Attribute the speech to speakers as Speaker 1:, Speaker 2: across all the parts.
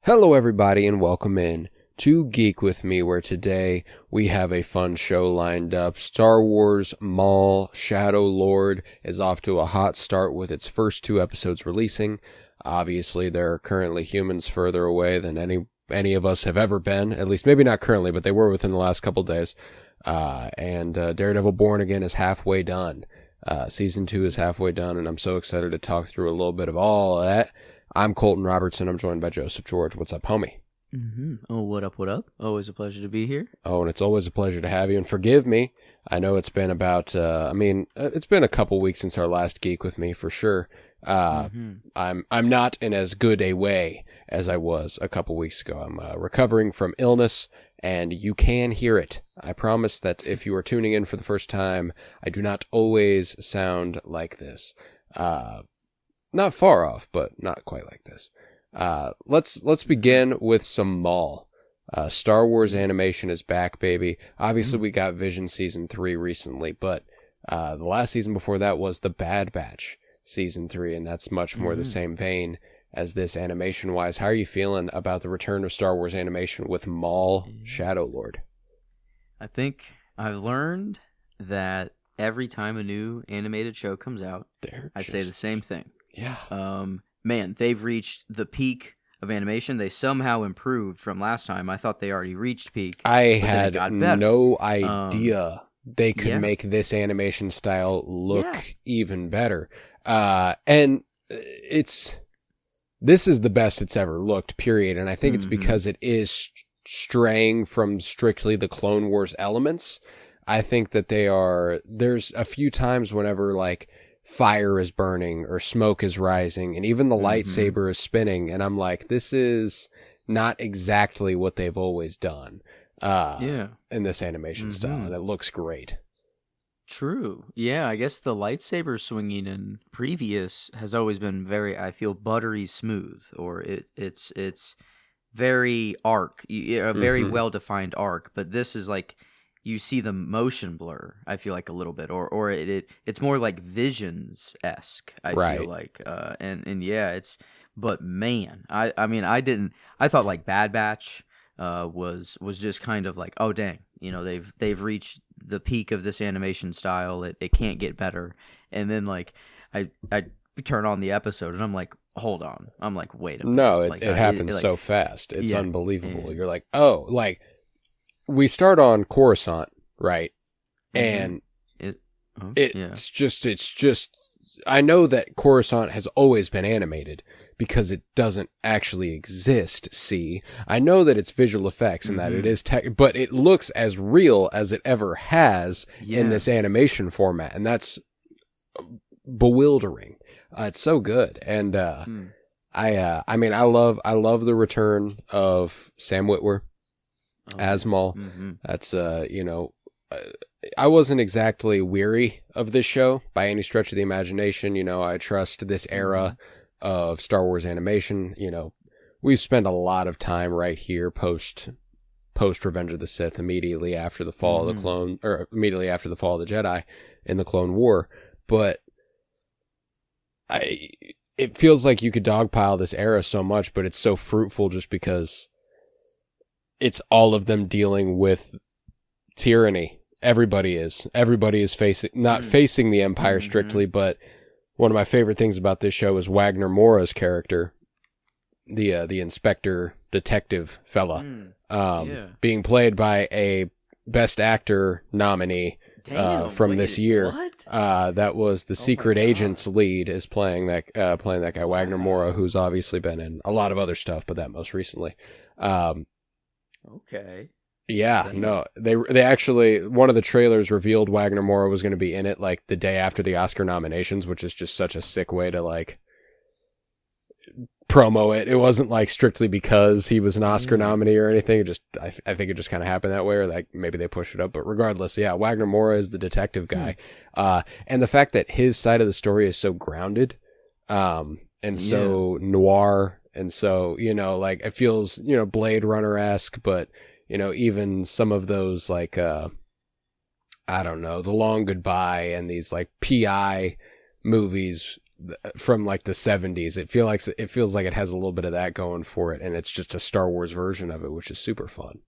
Speaker 1: Hello, everybody, and welcome in to Geek with me, where today we have a fun show lined up. Star Wars Maul Shadow Lord is off to a hot start with its first 2 episodes releasing. Obviously, there are currently humans further away than any of us have ever been. At least, maybe not currently, but they were within the last couple days. And Daredevil Born Again is halfway done. Season 2 is halfway done, and I'm so excited to talk through a little bit of all of that. I'm Colton Robertson. I'm joined by Joseph George. What's up, homie?
Speaker 2: Mm-hmm. Oh, what up, what up? Always a pleasure to be here.
Speaker 1: Oh, and it's always a pleasure to have you. And forgive me. I know it's been about, it's been a couple weeks since our last Geek with me, for sure. I'm not in as good a way as I was a couple weeks ago. I'm recovering from illness, and you can hear it. I promise that if you are tuning in for the first time, I do not always sound like this. Not far off, but not quite like this. Let's begin with some Maul. Star Wars animation is back, baby. Obviously, we got Vision Season 3 recently, but the last season before that was The Bad Batch Season 3, and that's much more the same vein as this animation-wise. How are you feeling about the return of Star Wars animation with Maul Shadow Lord?
Speaker 2: I think I've learned that every time a new animated show comes out, I say the same thing.
Speaker 1: Yeah.
Speaker 2: Man, they've reached the peak of animation. They somehow improved from last time. I thought they already reached peak.
Speaker 1: I had no idea they could make this animation style look even better. And this is the best it's ever looked, period. And I think it's because it is straying from strictly the Clone Wars elements. I think that there's a few times whenever, like, fire is burning or smoke is rising and even the lightsaber is spinning, and I'm like, this is not exactly what they've always done in this animation style, and it looks great.
Speaker 2: True. Yeah, I guess the lightsaber swinging in previous has always been very, I feel, buttery smooth, or it's very a very well-defined arc, but this is like, you see the motion blur, I feel like, a little bit, or it's more like Visions-esque, I feel like, and yeah, but man, I thought like Bad Batch was just kind of like, oh dang, they've reached the peak of this animation style, it can't get better, and then like I turn on the episode and I'm like, hold on, I'm like, wait a minute.
Speaker 1: No, it happens so fast, it's unbelievable. You're like, oh, like, we start on Coruscant, right? And it's just, I know that Coruscant has always been animated because it doesn't actually exist. See, I know that it's visual effects and that it is but it looks as real as it ever has in this animation format. And that's bewildering. It's so good. And, I love the return of Sam Witwer as Maul. That's I wasn't exactly weary of this show by any stretch of the imagination. I trust this era of Star Wars animation. We've spent a lot of time right here post Revenge of the Sith, immediately after the fall of the clone, or immediately after the fall of the Jedi in the Clone War. But it feels like you could dogpile this era so much, but it's so fruitful just because it's all of them dealing with tyranny. Everybody is facing, not facing the Empire strictly, but one of my favorite things about this show is Wagner Moura's character, the inspector detective fella, being played by a Best Actor nominee from this year.
Speaker 2: What?
Speaker 1: That was the Secret Agents lead, is playing that guy, Wagner Moura, who's obviously been in a lot of other stuff, but that most recently.
Speaker 2: Okay.
Speaker 1: Yeah, no, they actually, one of the trailers revealed Wagner Moura was going to be in it like the day after the Oscar nominations, which is just such a sick way to like promo it. It wasn't like strictly because he was an Oscar nominee or anything. It just, I think it just kind of happened that way, or like maybe they pushed it up. But regardless, yeah, Wagner Moura is the detective guy, and the fact that his side of the story is so grounded, and so noir. And so, like, it feels, Blade Runner-esque, but, even some of those, like, I don't know, The Long Goodbye and these, like, PI movies from like the 70s. It feels like it has a little bit of that going for it, and it's just a Star Wars version of it, which is super fun.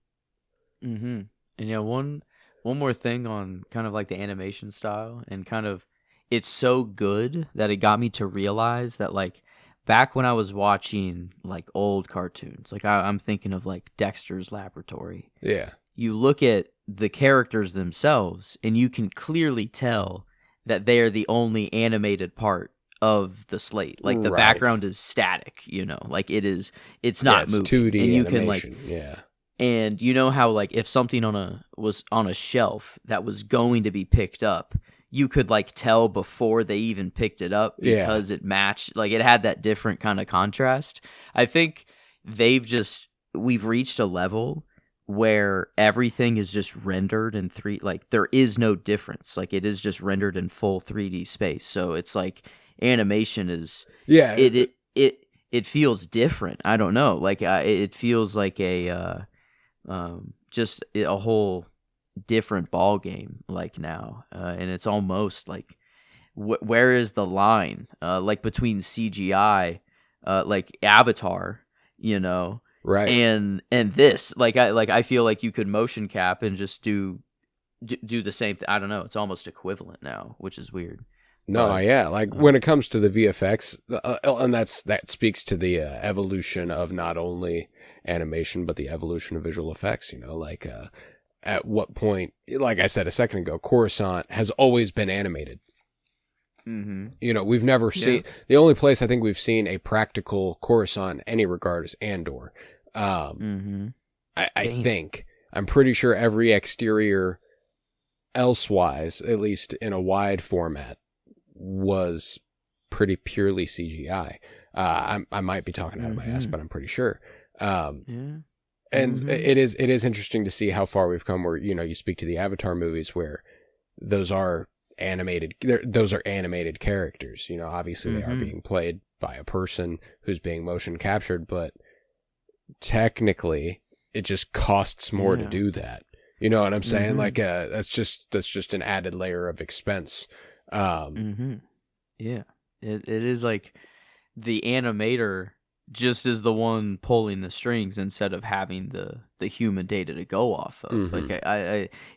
Speaker 2: Mm-hmm. And yeah, one more thing on kind of like the animation style, and kind of it's so good that it got me to realize that like back when I was watching like old cartoons, like I'm thinking of like Dexter's Laboratory.
Speaker 1: Yeah.
Speaker 2: You look at the characters themselves, and you can clearly tell that they are the only animated part of the slate. Like the background is static, like it's not moving.
Speaker 1: 2D
Speaker 2: and you
Speaker 1: animation.
Speaker 2: can like,
Speaker 1: yeah.
Speaker 2: And you know how like if something was on a shelf that was going to be picked up, you could like tell before they even picked it up because it matched, like it had that different kind of contrast. I think we've reached a level where everything is just rendered in like there is no difference. Like it is just rendered in full 3D space. So it's like animation is it feels different. I don't know. Like it feels like just a whole different ball game like now, and it's almost like where is the line like between CGI like Avatar,
Speaker 1: right,
Speaker 2: and this I feel like you could motion cap and just do the same thing. I don't know, it's almost equivalent now, which is weird.
Speaker 1: No, like when it comes to the VFX, and that speaks to the evolution of not only animation but the evolution of visual effects. Like at what point, like I said a second ago, Coruscant has always been animated.
Speaker 2: Mm-hmm.
Speaker 1: We've never seen, the only place I think we've seen a practical Coruscant in any regard is Andor. I think I'm pretty sure every exterior elsewise, at least in a wide format, was pretty purely CGI. I might be talking out of my ass, but I'm pretty sure. And it is interesting to see how far we've come, where, you speak to the Avatar movies where those are animated characters. Obviously they are being played by a person who's being motion captured, but technically it just costs more to do that. You know what I'm saying? Like that's just an added layer of expense.
Speaker 2: Yeah, it is like the animator just is the one pulling the strings instead of having the human data to go off of. Like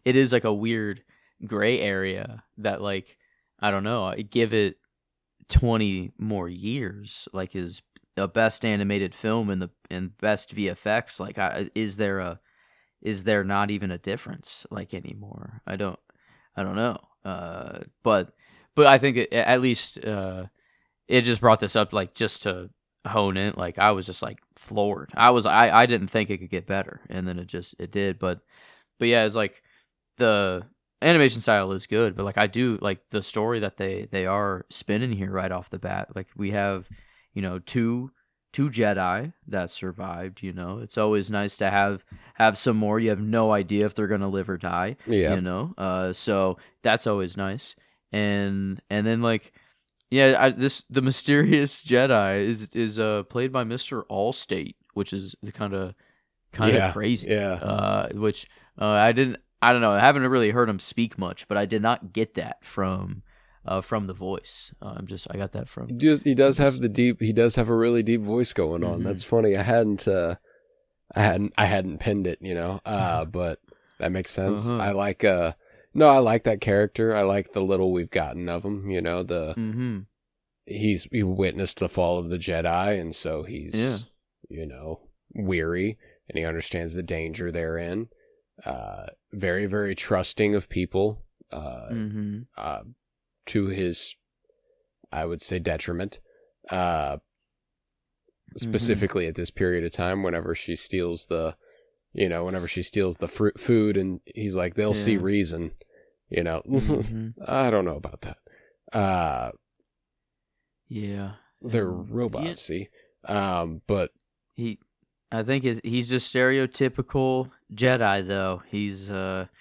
Speaker 2: it is like a weird gray area that, like, I don't know, I give it 20 more years, like is a best animated film and best VFX. Like is there not even a difference like anymore? I don't know. But I think at least it just brought this up, like, just to hone in. Like I was just like floored. I didn't think it could get better, and then it did. But yeah, it's like the animation style is good, but like I do like the story that they are spinning here right off the bat. Like we have, two Jedi that survived. It's always nice to have some more. You have no idea if they're gonna live or die.
Speaker 1: Yeah.
Speaker 2: So that's always nice. And then like, yeah, the mysterious Jedi is played by Mr. Allstate, which is kind of crazy.
Speaker 1: Yeah.
Speaker 2: Which I don't know. I haven't really heard him speak much, but I did not get that from the voice. I got that from.
Speaker 1: He does have a really deep voice going on. That's funny. I hadn't pinned it, but that makes sense. I like I like that character. I like the little we've gotten of him. He witnessed the fall of the Jedi, and so he's weary, and he understands the danger therein. Very, very trusting of people, to his, I would say, detriment, specifically at this period of time, whenever she steals the food, and he's like, they'll see reason, I don't know about that.
Speaker 2: Yeah.
Speaker 1: They're robots, see? But
Speaker 2: I think he's just stereotypical Jedi, though. He's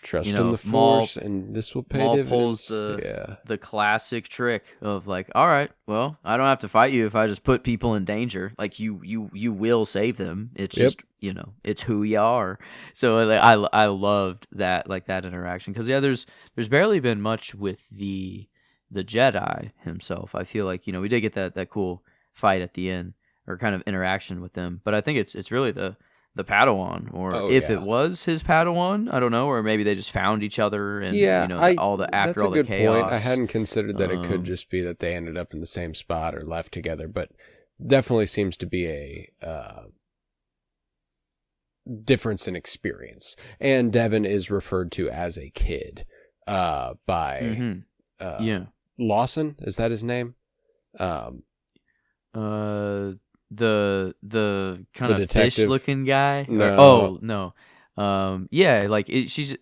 Speaker 1: trust in the Force, and this will pay dividends.
Speaker 2: Maul pulls the classic trick of like, all right, well, I don't have to fight you if I just put people in danger. Like you will save them. It's just it's who you are. So like, I loved that, like, that interaction, because there's barely been much with the the Jedi himself. I feel like, we did get that cool fight at the end, or kind of interaction with them. But I think it's really the Padawan, or if it was his Padawan, I don't know, or maybe they just found each other, and
Speaker 1: that's
Speaker 2: all the
Speaker 1: a good
Speaker 2: chaos.
Speaker 1: point. I hadn't considered that it could just be that they ended up in the same spot or left together, but definitely seems to be a difference in experience. And Devin is referred to as a kid by Lawson. Is that his name?
Speaker 2: The kind of fish looking guy.
Speaker 1: No.
Speaker 2: She's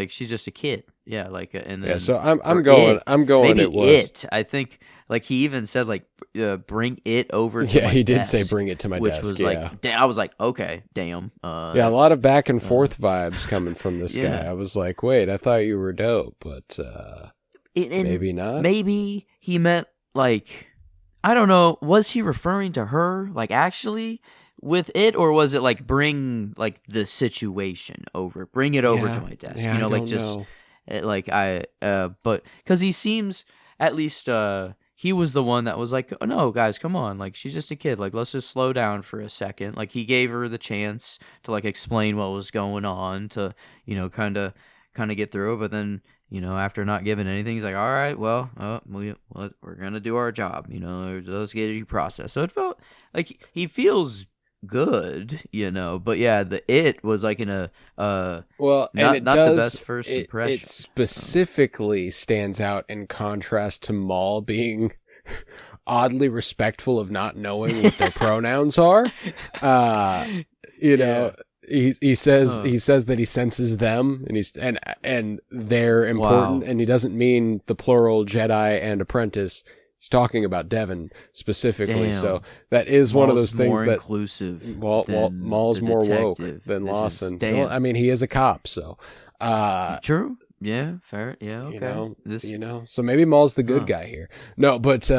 Speaker 2: she's just a kid. Yeah, like and then
Speaker 1: so I'm going.
Speaker 2: Maybe
Speaker 1: it was.
Speaker 2: I think he even said bring it over. To
Speaker 1: yeah,
Speaker 2: my
Speaker 1: he did
Speaker 2: desk,
Speaker 1: say bring it to my desk.
Speaker 2: Which was I was like, okay, damn.
Speaker 1: A lot of back and forth vibes coming from this guy. I was like, wait, I thought you were dope, but maybe not.
Speaker 2: Maybe he meant I don't know. Was he referring to her actually with it, or was it bring the situation over, bring it over to my desk?
Speaker 1: Yeah, I don't
Speaker 2: know. But because he seems, at least he was the one that was like, oh, no, guys, come on, she's just a kid, let's just slow down for a second. He gave her the chance to explain what was going on, to kind of get through it. But then after not giving anything, he's like, all right, well, we're gonna do our job, let's get you processed. So it felt like he feels good, but yeah, it was in a not the best first impression.
Speaker 1: It specifically stands out in contrast to Maul being oddly respectful of not knowing what their pronouns are. He says that he senses them, and they're important, and he doesn't mean the plural Jedi and apprentice. He's talking about Devin specifically.
Speaker 2: Damn.
Speaker 1: So that is one of those things
Speaker 2: more
Speaker 1: that
Speaker 2: inclusive.
Speaker 1: Maul's more woke than Lawson. Well, I mean, he is a cop, so
Speaker 2: true. Yeah, fair. Yeah, okay.
Speaker 1: So maybe Maul's the good guy here. No, but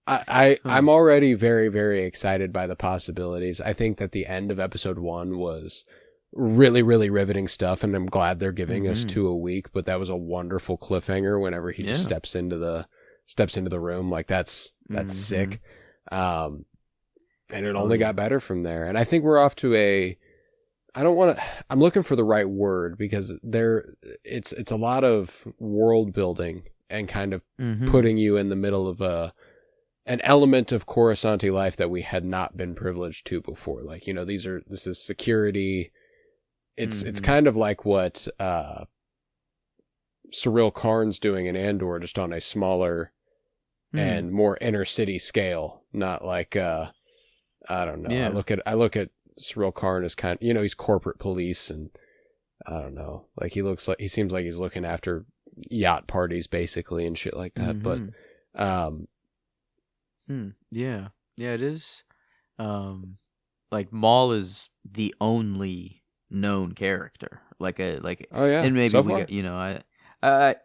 Speaker 1: I'm already very, very excited by the possibilities. I think that the end of episode 1 was really, really riveting stuff, and I'm glad they're giving us 2 a week. But that was a wonderful cliffhanger whenever he just steps into the room. That's sick. And it only got better from there. And I think we're off to I'm looking for the right word, because it's a lot of world building and kind of putting you in the middle of an element of Coruscanti life that we had not been privileged to before. This is security. It's kind of like what Cyril Karn's doing in Andor, just on a smaller and more inner city scale. Not I don't know.
Speaker 2: Yeah.
Speaker 1: I look at Cyril Karn as kind of, he's corporate police, and I don't know. He seems like he's looking after yacht parties basically and shit like that. But
Speaker 2: yeah, it is. Maul is the only known character. And maybe
Speaker 1: so
Speaker 2: we
Speaker 1: far.
Speaker 2: got,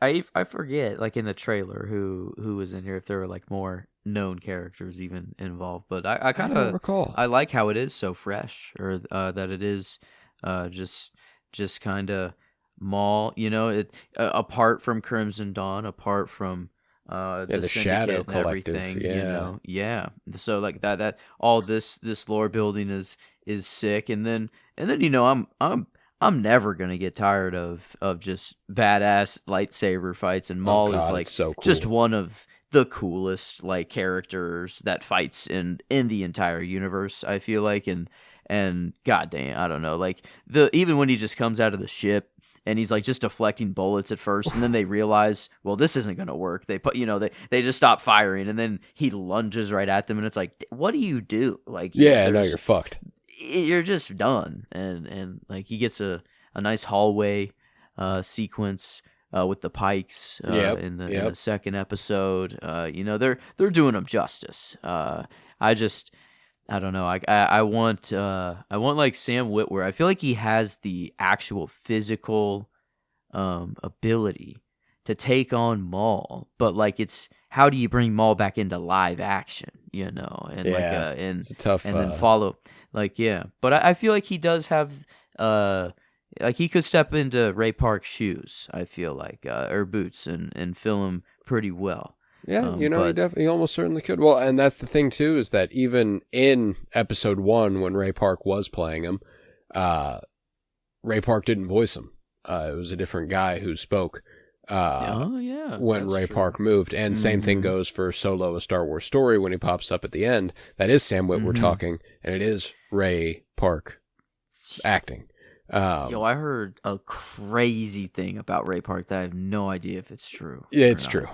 Speaker 2: I forget in the trailer who was in here, if there were more known characters even involved. But I kind of
Speaker 1: recall.
Speaker 2: I like how it is so fresh, or that it is just kind of Maul. Apart from Crimson Dawn, apart from the
Speaker 1: Shadow
Speaker 2: and
Speaker 1: Collective,
Speaker 2: everything, So that all this lore building is sick, and then I'm never gonna get tired of just badass lightsaber fights, and Maul is
Speaker 1: so cool.
Speaker 2: Just one of the coolest characters that fights in the entire universe, I feel like. And goddamn, I don't know, even when he just comes out of the ship and he's just deflecting bullets at first, and then they realize, well, this isn't gonna work. They put they just stop firing, and then he lunges right at them, and it's what do you do?
Speaker 1: You're fucked.
Speaker 2: You're just done. And he gets a nice hallway sequence with the Pikes in the second episode. They're doing him justice. I don't know. I want Sam Witwer. I feel like he has the actual physical ability to take on Maul, but it's how do you bring Maul back into live action? And
Speaker 1: it's a tough,
Speaker 2: and then follow. But I feel like he does have like he could step into Ray Park's shoes, I feel like, or boots, and fill him pretty well.
Speaker 1: Yeah, he almost certainly could. Well, and that's the thing too, is that even in episode 1, when Ray Park was playing him, Ray Park didn't voice him. It was a different guy who spoke. When Ray Park moved, and same thing goes for Solo: A Star Wars Story. When he pops up at the end, that is Sam Witwer talking, and it is Ray Park acting.
Speaker 2: I heard a crazy thing about Ray Park that I have no idea if it's true.
Speaker 1: Yeah, it's true.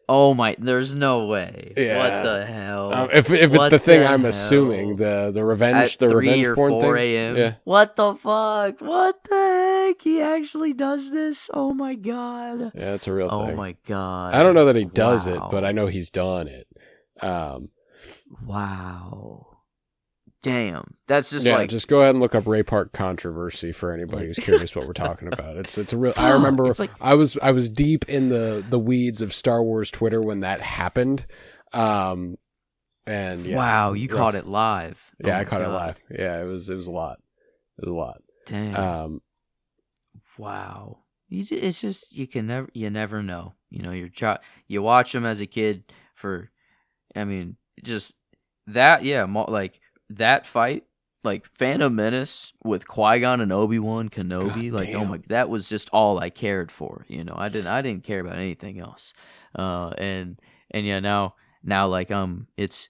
Speaker 2: Oh my! There's no way.
Speaker 1: Yeah.
Speaker 2: What the hell?
Speaker 1: If it's the thing, I'm assuming the revenge,
Speaker 2: at
Speaker 1: the
Speaker 2: 3
Speaker 1: revenge
Speaker 2: or
Speaker 1: porn
Speaker 2: 4
Speaker 1: thing.
Speaker 2: a.m.
Speaker 1: Yeah.
Speaker 2: What the fuck? What the heck? He actually does this? Oh my god.
Speaker 1: Yeah, it's a real thing.
Speaker 2: Oh my god.
Speaker 1: I don't know that he does it, but I know he's done it.
Speaker 2: Wow. Damn. That's just
Speaker 1: just go ahead and look up Ray Park controversy for anybody who's curious what we're talking about. It's a real. I remember I was deep in the weeds of Star Wars Twitter when that happened. And yeah,
Speaker 2: wow, you caught it live.
Speaker 1: Yeah, I caught it live. Yeah, it was a lot. It was a lot.
Speaker 2: Damn. Wow. It's just you never know. You watch them as a kid for, just that. Yeah, like that fight, like Phantom Menace with Qui-Gon and Obi-Wan Kenobi.
Speaker 1: God
Speaker 2: like,
Speaker 1: damn.
Speaker 2: oh my, that was just all I cared for. I didn't care about anything else. And yeah, now like it's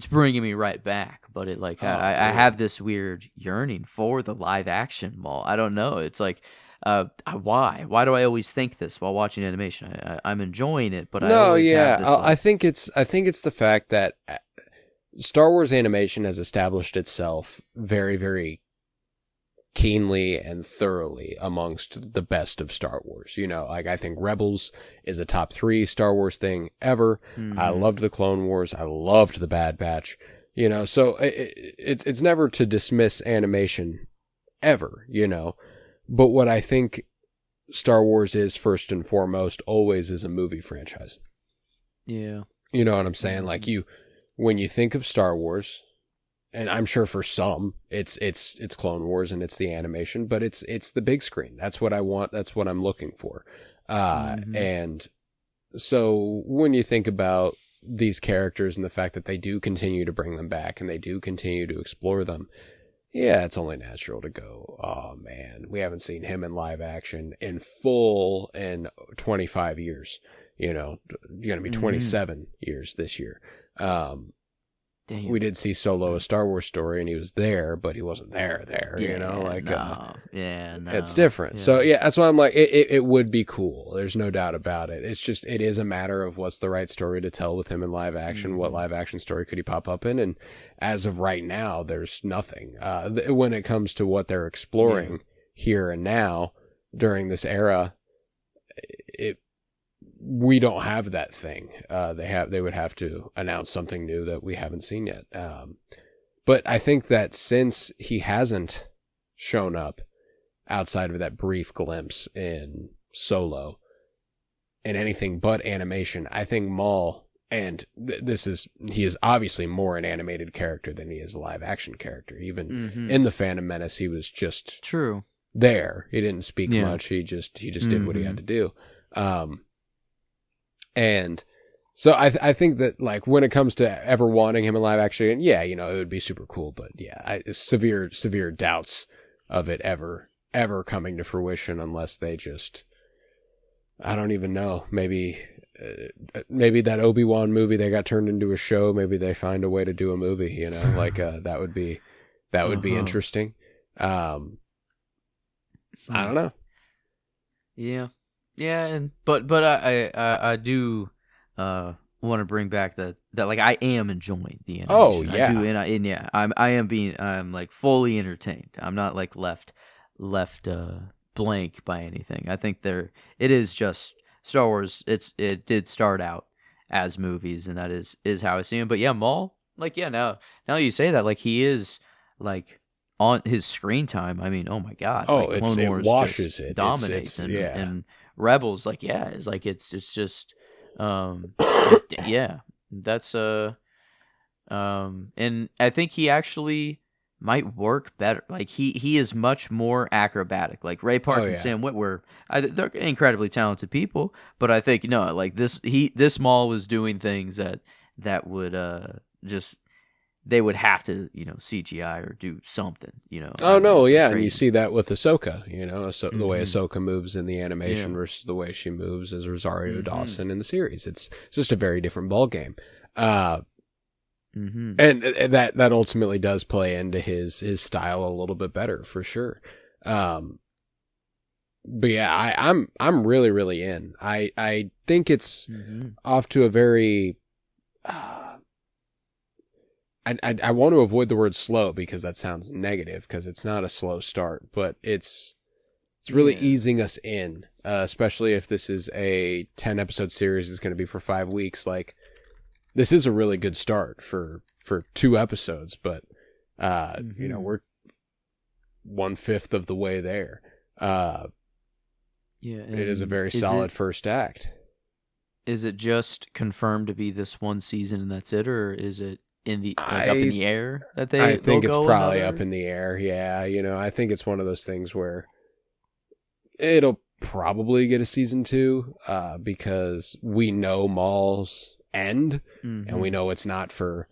Speaker 2: bringing me right back. But it like I have this weird yearning for the live action Maul. I don't know. It's like. Why do I always think this while watching animation? I'm enjoying it, but
Speaker 1: I think it's the fact that Star Wars animation has established itself very, very keenly and thoroughly amongst the best of Star Wars. Like I think Rebels is a top 3 Star Wars thing ever. Mm-hmm. I loved the Clone Wars. I loved the Bad Batch. So it's never to dismiss animation ever. But what I think Star Wars is first and foremost always is a movie franchise.
Speaker 2: Yeah.
Speaker 1: You know what I'm saying? Like when you think of Star Wars, and I'm sure for some it's Clone Wars and it's the animation, but it's the big screen. That's what I want. That's what I'm looking for. And so when you think about these characters and the fact that they do continue to bring them back and they do continue to explore them, yeah, it's only natural to go, oh man, we haven't seen him in live action in full in 25 years. Going to be 27 years this year.
Speaker 2: Damn.
Speaker 1: We did see Solo: A Star Wars Story, and he was there, but he wasn't there. It's different. Yeah. So yeah, that's why I'm like, it would be cool. There's no doubt about it. It's just, it is a matter of what's the right story to tell with him in live action. Mm-hmm. What live action story could he pop up in? And as of right now, there's nothing. When it comes to what they're exploring here and now during this era, we don't have that thing. They would have to announce something new that we haven't seen yet. But I think that since he hasn't shown up outside of that brief glimpse in Solo in anything but animation, I think Maul, and he is obviously more an animated character than he is a live action character. Even in the Phantom Menace, he was just
Speaker 2: true
Speaker 1: there. He didn't speak much. He just did what he had to do. And so I think that, like, when it comes to ever wanting him in live action, it would be super cool. But severe doubts of it ever coming to fruition unless they just, I don't even know. Maybe that Obi-Wan movie, they got turned into a show. Maybe they find a way to do a movie, that would be interesting. I don't know.
Speaker 2: Yeah. Yeah, but I do want to bring back that like I am enjoying the animation.
Speaker 1: Oh yeah,
Speaker 2: I do, I'm like fully entertained. I'm not like left blank by anything. I think it is just Star Wars. It did start out as movies, and that is how I see him. But yeah, Maul, like now you say that, like he is like on his screen time. I mean, oh my god, like, Clone Wars
Speaker 1: washes
Speaker 2: just
Speaker 1: it,
Speaker 2: dominates, and Rebels, like it's just that's and I think he actually might work better. Like he is much more acrobatic. Like Ray Park and
Speaker 1: yeah.
Speaker 2: Sam Witwer, they're incredibly talented people, but I think like this Maul was doing things that would just they would have to CGI or do something.
Speaker 1: Oh no, yeah,
Speaker 2: crazy.
Speaker 1: and you see that with Ahsoka. The way
Speaker 2: Mm-hmm.
Speaker 1: Ahsoka moves in the animation versus the way she moves as Rosario Dawson in the series. It's just a very different ball game. And that ultimately does play into his style a little bit better for sure. But yeah, I'm really, really in. I think it's off to a very. I want to avoid the word slow because that sounds negative because it's not a slow start, but it's really easing us in, especially if this is a 10 episode series. It's going to be for 5 weeks. Like, this is a really good start for 2 episodes, but we're 1/5 of the way there. It is a very solid first act.
Speaker 2: Is it just confirmed to be this one season and that's it, or is it up in the air that they?
Speaker 1: I think it's probably up in the air. Yeah, I think it's one of those things where it'll probably get a season 2, because we know Maul's end, and we know it's not for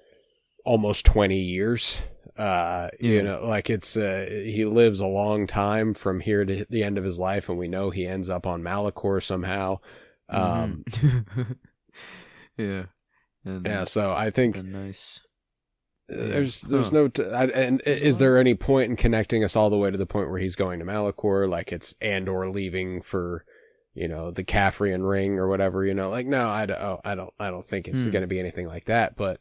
Speaker 1: almost 20 years. Like it's he lives a long time from here to the end of his life, and we know he ends up on Malachor somehow. So I think
Speaker 2: nice.
Speaker 1: There's no is there any point in connecting us all the way to the point where he's going to Malachor, like it's or leaving for the Caphrian ring or whatever, like no, I don't think it's going to be anything like that, but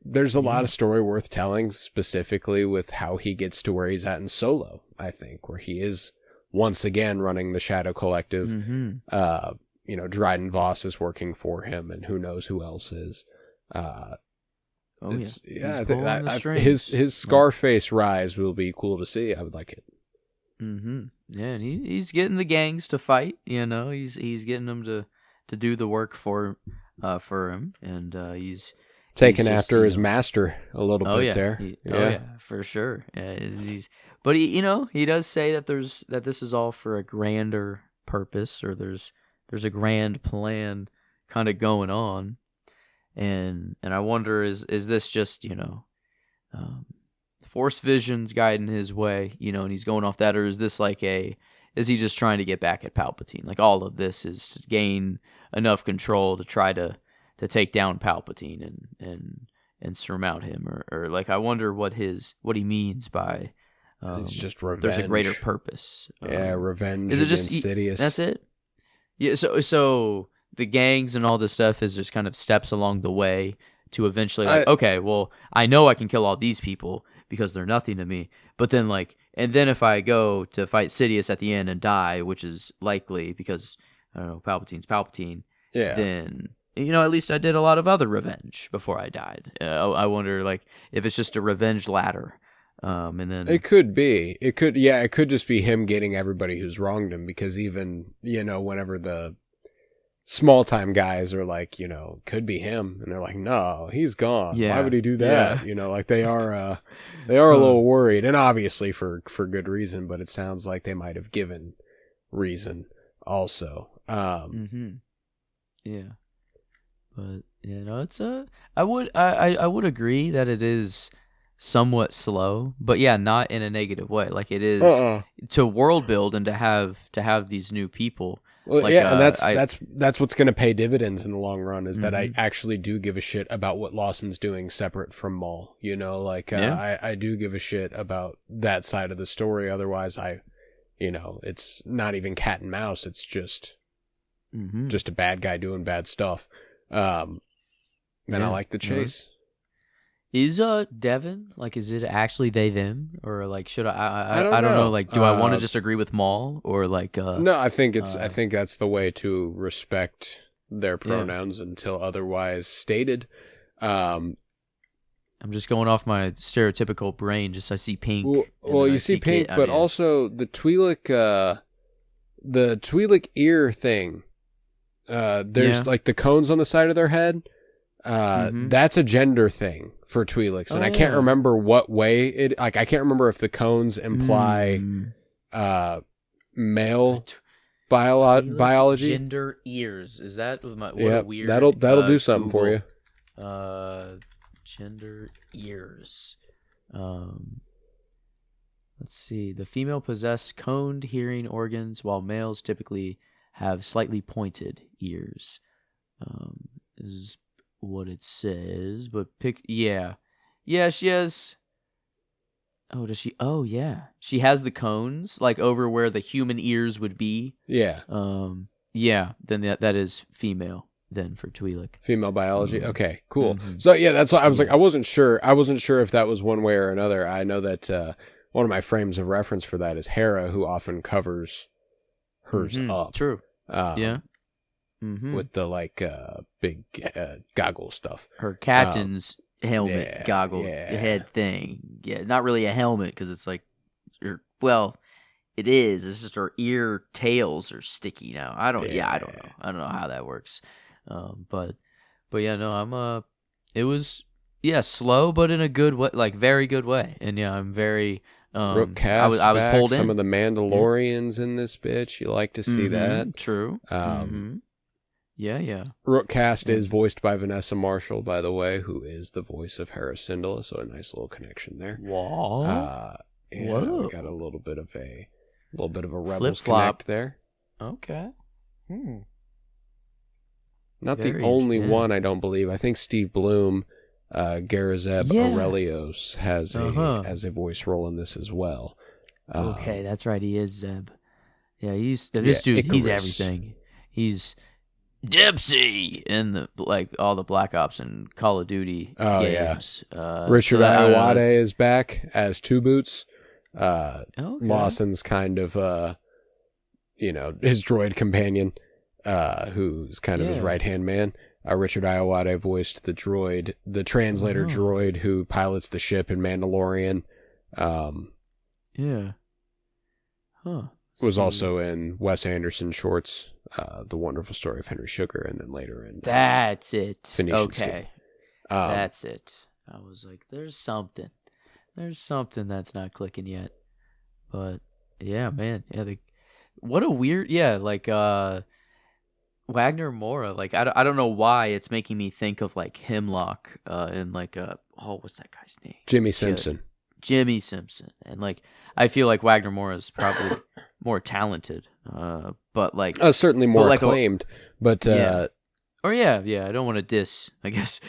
Speaker 1: there's a lot of story worth telling, specifically with how he gets to where he's at in Solo, I think, where he is once again running the Shadow Collective. Dryden Voss is working for him, and who knows who else is. I think his Scarface rise will be cool to see. I would like it.
Speaker 2: Yeah, and he's getting the gangs to fight. He's getting them to do the work for him, and he's
Speaker 1: taking after his master a little bit there.
Speaker 2: For sure. But he does say that this is all for a grander purpose, or there's a grand plan kind of going on. And I wonder, is this just, Force visions guiding his way, and he's going off that, or is this is he just trying to get back at Palpatine? Like, all of this is to gain enough control to try to take down Palpatine and surmount him, or like, I wonder what he means by
Speaker 1: it's just revenge.
Speaker 2: There's a greater purpose.
Speaker 1: Revenge.
Speaker 2: Is it just
Speaker 1: Insidious?
Speaker 2: That's it? Yeah. So the gangs and all this stuff is just kind of steps along the way to eventually, okay, well, I know I can kill all these people because they're nothing to me. But then, and then if I go to fight Sidious at the end and die, which is likely because, I don't know, Palpatine's Palpatine, then, at least I did a lot of other revenge before I died. I wonder, if it's just a revenge ladder. And then
Speaker 1: it could be. It could just be him getting everybody who's wronged him, because even, whenever the small time guys are like, could be him, and they're like, no, he's gone. Why would he do that? They are a little worried, and obviously for good reason, but it sounds like they might have given reason also.
Speaker 2: But it's I would agree that it is somewhat slow, but not in a negative way. Like, it is to world build and to have these new people.
Speaker 1: Well, and that's what's going to pay dividends in the long run, is that I actually do give a shit about what Lawson's doing separate from Maul. I do give a shit about that side of the story. Otherwise, it's not even cat and mouse. It's just a bad guy doing bad stuff. And I like the chase.
Speaker 2: Is Devin, is it actually they them, or should I don't know, do I want to just agree with Maul, or
Speaker 1: no, I think I think that's the way to respect their pronouns until otherwise stated.
Speaker 2: I'm just going off my stereotypical brain, just I see pink.
Speaker 1: Well, you see pink, but also the Twi'lek ear thing. There's the cones on the side of their head. That's a gender thing for Twi'leks, and I can't remember what way it. Like, I can't remember if the cones imply male biology.
Speaker 2: Gender ears. Is that what
Speaker 1: yeah,
Speaker 2: a weird?
Speaker 1: That'll do something
Speaker 2: Google.
Speaker 1: for you.
Speaker 2: Gender ears. Let's see. The female possess coned hearing organs, while males typically have slightly pointed ears. Is what it says, but yeah, she has. Oh, does she? Oh, yeah, she has the cones like over where the human ears would be.
Speaker 1: Yeah.
Speaker 2: Yeah. Then that is female. Then for Twi'lek.
Speaker 1: Female biology. Okay, cool. So yeah, that's why I was like, I wasn't sure if that was one way or another. I know that one of my frames of reference for that is Hera, who often covers hers up.
Speaker 2: True. Yeah.
Speaker 1: With the big goggle stuff.
Speaker 2: Her captain's helmet, goggle, head thing. Yeah, not really a helmet because it's like, it is. It's just her ear tails are sticky now. I don't know. I don't know how that works. But yeah, no, it was slow, but in a good way, like very good way. And yeah, I'm very.
Speaker 1: Rook cast I was pulled in. Some of the Mandalorians in this bitch. You like to see that.
Speaker 2: True. Yeah.
Speaker 1: Rook cast is voiced by Vanessa Marshall, by the way, who is the voice of Hera Syndulla, so a nice little connection there.
Speaker 2: Wow.
Speaker 1: We got a little bit of a Rebels connect there.
Speaker 2: Okay.
Speaker 1: Not the only one, I don't believe. I think Steve Bloom, Garazeb Aurelios has a voice role in this as well.
Speaker 2: Okay, that's right. He is Zeb. Yeah, he's dude. Icarus. He's everything. He's Dempsey in all the Black Ops and Call of Duty games.
Speaker 1: Richard Ayoade is back as Two Boots. Lawson's kind of his droid companion, who's kind of his right-hand man. Richard Ayoade voiced the translator droid who pilots the ship in Mandalorian. Was also in Wes Anderson shorts, The Wonderful Story of Henry Sugar, and then later in
Speaker 2: That's it.
Speaker 1: Phoenician Skin.
Speaker 2: That's it. I was like, there's something that's not clicking yet. But yeah, man. Yeah, what a weird Wagner Mora, I don't know why it's making me think of Hemlock in what's that guy's name?
Speaker 1: Jimmy Simpson.
Speaker 2: Jimmy Simpson. And I feel like Wagner Mora is probably more talented, but
Speaker 1: certainly more acclaimed. But
Speaker 2: I don't want to diss, I guess.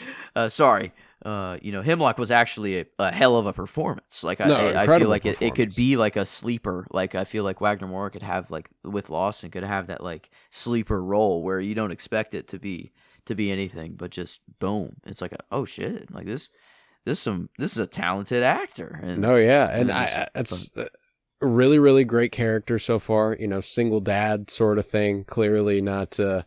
Speaker 2: Sorry. Hemlock was actually a hell of a performance. I feel like it could be a sleeper. I feel like Wagner Moore could have with Lawson could have that sleeper role where you don't expect it to be anything, but just boom, it's oh shit, this is a talented actor. And
Speaker 1: it's a really, really great character so far. Single dad sort of thing. Clearly not a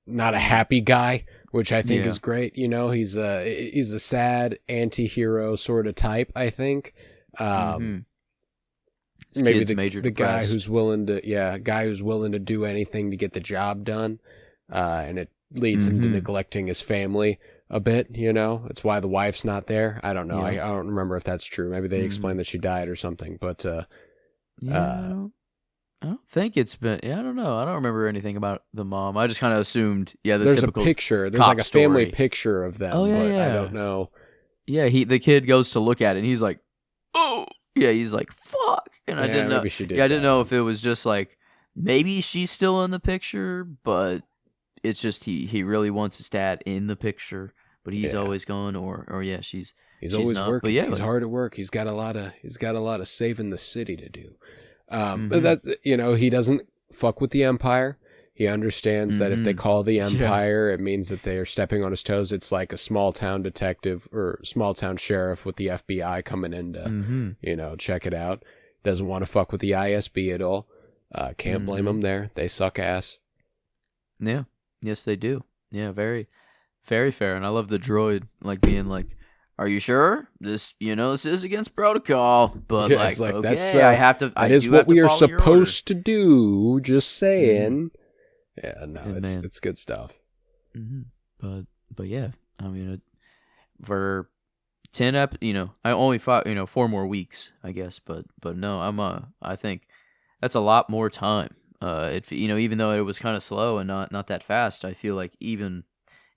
Speaker 1: happy guy, which I think is great. He's a sad anti-hero sort of type, I think. Maybe the guy who's willing to do anything to get the job done, and it leads him to neglecting his family a bit. It's why the wife's not there. I don't know. I don't remember if that's true. Maybe they explain that she died or something. But
Speaker 2: I don't think it's been. Yeah, I don't know. I don't remember anything about the mom. I just kind of assumed. Yeah,
Speaker 1: there's a picture. There's a family picture of them. I don't know.
Speaker 2: Yeah, the kid goes to look at it, and he's like, "Oh, yeah." He's like, "Fuck," and I didn't know. I didn't know if it was just maybe she's still in the picture, but it's just he really wants his dad in the picture, but he's always gone, or she's
Speaker 1: always
Speaker 2: not.
Speaker 1: working.
Speaker 2: But
Speaker 1: he's hard at work. He's got a lot of saving the city to do. But that he doesn't fuck with the Empire. He understands that if they call the Empire, it means that they are stepping on his toes. It's like a small town detective or small town sheriff with the FBI coming in to check it out. Doesn't want to fuck with the ISB at all. Can't blame them there. They suck ass.
Speaker 2: Yeah. Yes, they do. Yeah, very, very fair. And I love the droid being are you sure? This is against protocol, but okay,
Speaker 1: that's,
Speaker 2: I have to.
Speaker 1: That is what we are supposed to do. Just saying. Yeah, no, it's good stuff.
Speaker 2: But yeah, I mean, for 10 I only fought 4 more weeks, I guess, but no, I think that's a lot more time. Even though it was kind of slow and not that fast, I feel like even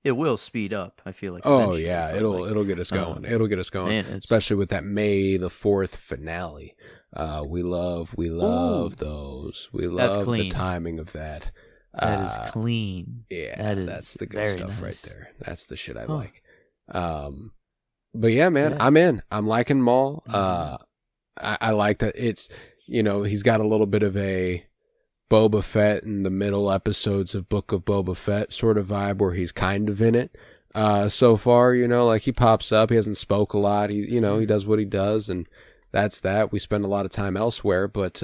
Speaker 2: it will speed up. I feel like
Speaker 1: Oh
Speaker 2: eventually,
Speaker 1: yeah,
Speaker 2: but like,
Speaker 1: it'll get us going. It'll get us going,
Speaker 2: man, it's
Speaker 1: especially with that May the 4th finale. We
Speaker 2: ooh,
Speaker 1: love those. We
Speaker 2: that's
Speaker 1: love the
Speaker 2: clean.
Speaker 1: timing of that.
Speaker 2: That is
Speaker 1: Uh,
Speaker 2: clean.
Speaker 1: yeah,
Speaker 2: That
Speaker 1: that's
Speaker 2: is
Speaker 1: the good
Speaker 2: very
Speaker 1: stuff right
Speaker 2: nice.
Speaker 1: there. That's the shit I
Speaker 2: Huh?
Speaker 1: like. But yeah, man,
Speaker 2: Yeah.
Speaker 1: I'm in. I'm liking Maul.
Speaker 2: Hmm.
Speaker 1: I like that it's, he's got a little bit of a Boba Fett in the middle episodes of Book of Boba Fett sort of vibe where he's kind of in it. So far, like he pops up, he hasn't spoke a lot. He does what he does, and that's that. We spend a lot of time elsewhere, but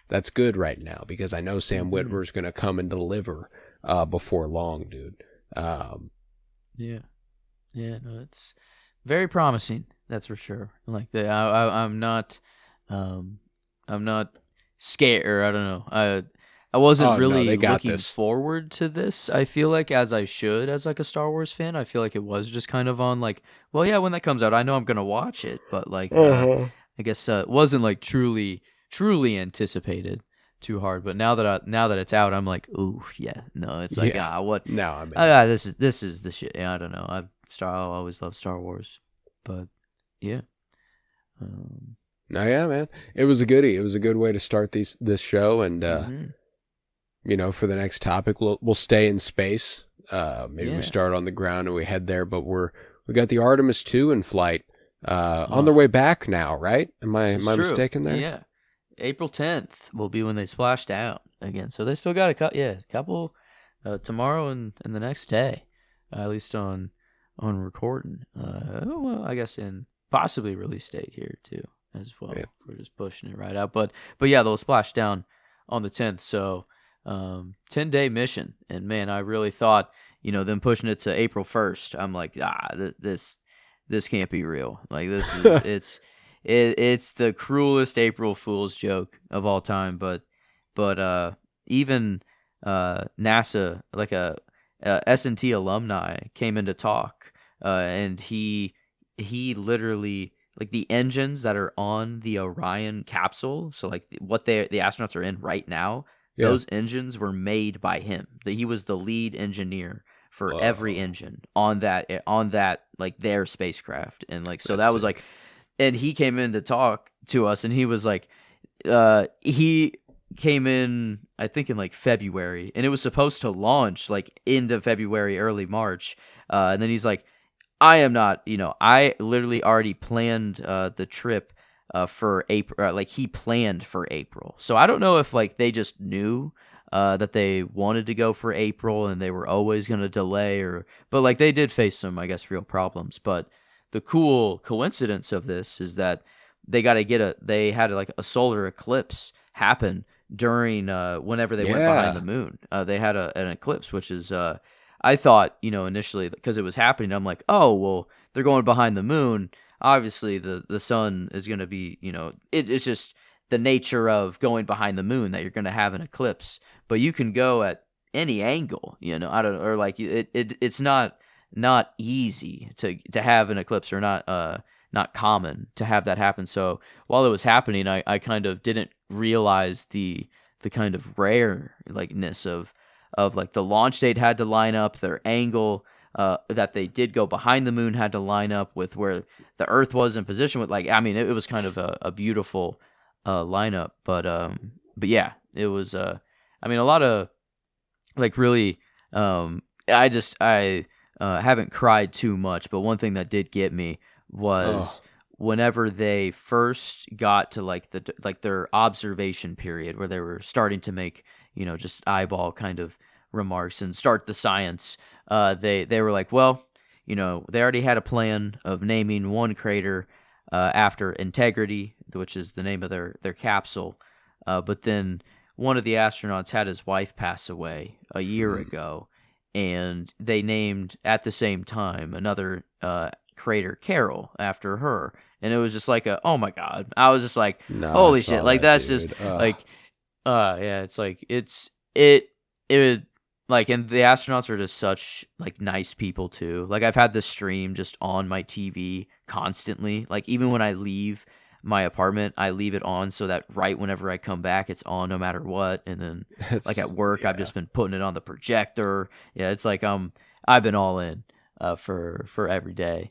Speaker 1: that's good right now because I know Sam
Speaker 2: Hmm.
Speaker 1: Witwer's going to come and deliver before long, dude.
Speaker 2: Yeah. Yeah. No, it's very promising. That's for sure. Like um, I'm not scared. Or I don't know. I wasn't
Speaker 1: Oh no,
Speaker 2: really
Speaker 1: they got
Speaker 2: looking
Speaker 1: this.
Speaker 2: forward to this. I feel like as I should as like a Star Wars fan. I feel like it was just kind of on like, well, yeah, when that comes out, I know I'm gonna watch it, but like,
Speaker 1: Uh-huh.
Speaker 2: I guess it wasn't like truly anticipated too hard. But now that it's out, I'm like, ooh, yeah, no, it's like
Speaker 1: Yeah.
Speaker 2: what?
Speaker 1: Now I'm in.
Speaker 2: This is the shit. Yeah, I don't know. I always love Star Wars, but yeah. Um,
Speaker 1: No, yeah, man. It was a goodie. It was a good way to start this show, and
Speaker 2: hmm.
Speaker 1: for the next topic, we'll stay in space. Maybe we
Speaker 2: Yeah.
Speaker 1: start on the ground and we head there, but we got the Artemis II in flight, on
Speaker 2: Huh.
Speaker 1: their way back now, right? Am I
Speaker 2: This
Speaker 1: am
Speaker 2: is
Speaker 1: I
Speaker 2: true.
Speaker 1: mistaken there?
Speaker 2: Yeah. April 10th will be when they splash down again. So they still got a couple tomorrow and the next day, at least on recording. Well, I guess in possibly release date here too as
Speaker 1: Yeah.
Speaker 2: well. We're just pushing it right out, but yeah, they'll splash down on the 10th. So 10-day mission, and man, I really thought them pushing it to April 1st. I'm like, this can't be real. Like this is it's the cruelest April Fool's joke of all time. But even NASA, like a S&T alumni, came in to talk, and he literally, like, the engines that are on the Orion capsule, so like what the astronauts are in right now,
Speaker 1: Yeah.
Speaker 2: those engines were made by him. That he was the lead engineer for every
Speaker 1: Whoa.
Speaker 2: engine on that like their spacecraft, and like so
Speaker 1: That's
Speaker 2: that was like,
Speaker 1: sick.
Speaker 2: and he came in to talk to us, and he was like, he came in, I think, in like February, and it was supposed to launch like into February, early March, and then he's like, I am not, I literally already planned the trip for April. Like he planned for April, so I don't know if like they just knew that they wanted to go for April and they were always going to delay, but like they did face some, I guess, real problems. But the cool coincidence of this is that they had like a solar eclipse happen during whenever they went behind the
Speaker 1: Yeah.
Speaker 2: moon. They had an eclipse, which is I thought, initially, because it was happening, I'm like, oh, well, they're going behind the moon. Obviously, the sun is going to be, it's just the nature of going behind the moon that you're going to have an eclipse. But you can go at any angle, I don't know, or like it's not easy to have an eclipse, or not common to have that happen. So while it was happening, I kind of didn't realize the kind of rare likeness of like the launch date had to line up, their angle that they did go behind the moon had to line up with where the Earth was in position with, like, I mean, it was kind of a beautiful lineup, but yeah, it was I mean, a lot of like really I haven't cried too much, but one thing that did get me
Speaker 1: Oh,
Speaker 2: was whenever they first got to like their observation period where they were starting to make just eyeball kind of remarks and start the science. They were like, well, they already had a plan of naming one crater after Integrity, which is the name of their capsule, but then one of the astronauts had his wife pass away a year
Speaker 1: mm,
Speaker 2: ago, and they named at the same time another crater Carol after her. And it was just like oh my god. I was just like,
Speaker 1: no, I
Speaker 2: holy shit.
Speaker 1: saw
Speaker 2: Like
Speaker 1: that,
Speaker 2: that's just
Speaker 1: dude.
Speaker 2: like yeah, it's like it like, and the astronauts are just such like nice people too. Like, I've had the stream just on my TV constantly. Like, even when I leave my apartment, I leave it on so that right whenever I come back, it's on no matter what. And then like at work, I've just been putting it on the projector. Yeah, it's like I've been all in for every day.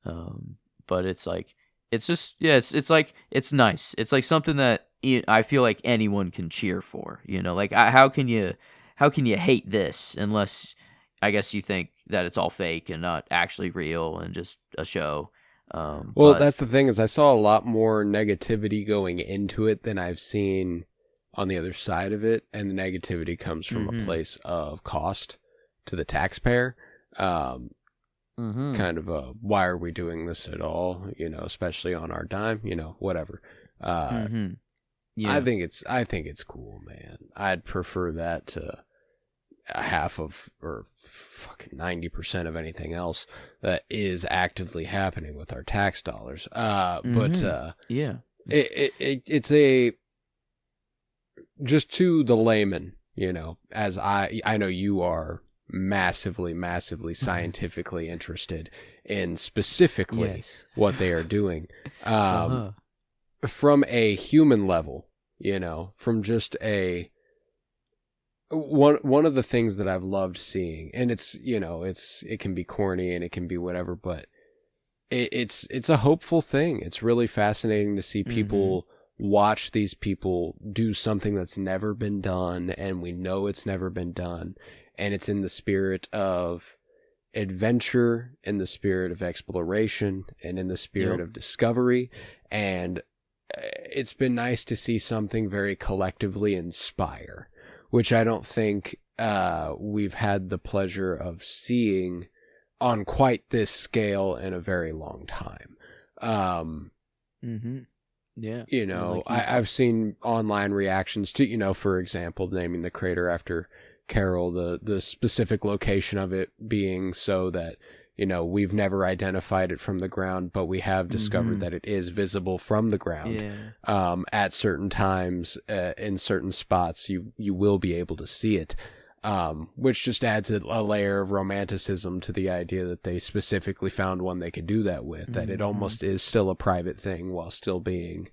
Speaker 2: But it's like it's just it's like it's nice. It's like something that I feel like anyone can cheer for. You know, like how can you hate this unless I guess you think that it's all fake and not actually real and just a show.
Speaker 1: Well, that's the thing is I saw a lot more negativity going into it than I've seen on the other side of it, and the negativity comes from a place of cost to the taxpayer. Kind of why are we doing this at all? You know, especially on our dime. You know, whatever. Yeah. I think it's cool, man. I'd prefer that to half of or fucking 90% of anything else that is actively happening with our tax dollars. But
Speaker 2: yeah,
Speaker 1: it's a just to the layman, you know, as I know you are massively scientifically interested in specifically what they are doing. From a human level, you know, from just a one of the things that I've loved seeing, and it's, you know, it can be corny and it can be whatever, but it's a hopeful thing. It's really fascinating to see people watch these people do something that's never been done, and we know it's never been done, and it's in the spirit of adventure, in the spirit of exploration, and in the spirit of discovery. And it's been nice to see something very collectively inspire, which I don't think we've had the pleasure of seeing on quite this scale in a very long time.
Speaker 2: Yeah.
Speaker 1: You know, I've seen online reactions to, you know, for example, naming the crater after Carol, the specific location of it being so that, you know, we've never identified it from the ground, but we have discovered that it is visible from the ground. At certain times, in certain spots, you will be able to see it, which just adds a layer of romanticism to the idea that they specifically found one they could do that with, that it almost is still a private thing while still being,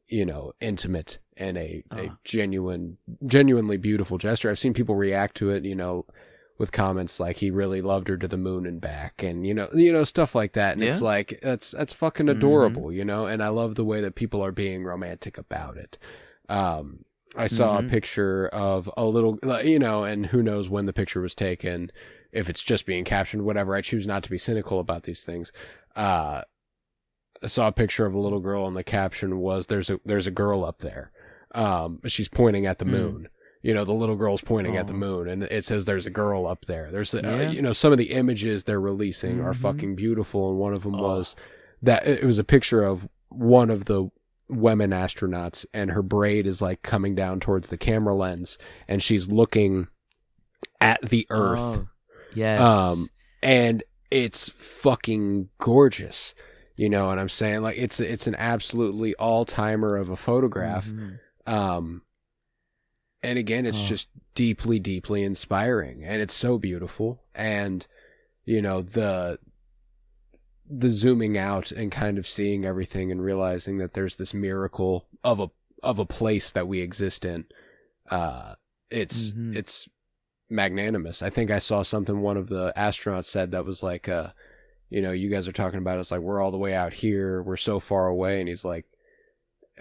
Speaker 1: you know, intimate and a genuinely beautiful gesture. I've seen people react to it, you know, with comments like he really loved her to the moon and back, and you know stuff like that. And it's like that's fucking adorable, you know. And I love the way that people are being romantic about it. I saw a picture of a little, you know, and who knows when the picture was taken, if it's just being captioned, whatever. I choose not to be cynical about these things. I saw a picture of a little girl, and the caption was, "There's a girl up there. She's pointing at the moon." You know, the little girl's pointing at the moon, and it says there's a girl up there. There's, you know, some of the images they're releasing are fucking beautiful. And one of them was that it was a picture of one of the women astronauts, and her braid is like coming down towards the camera lens, and she's looking at the Earth. And it's fucking gorgeous. You know what I'm saying? Like it's an absolutely all-timer of a photograph. And again, it's just deeply, deeply inspiring, and it's so beautiful. And, you know, the zooming out and kind of seeing everything and realizing that there's this miracle of a place that we exist in. It's magnanimous. I think I saw something one of the astronauts said that was like, you know, you guys are talking about it's like, we're all the way out here, we're so far away. And he's like,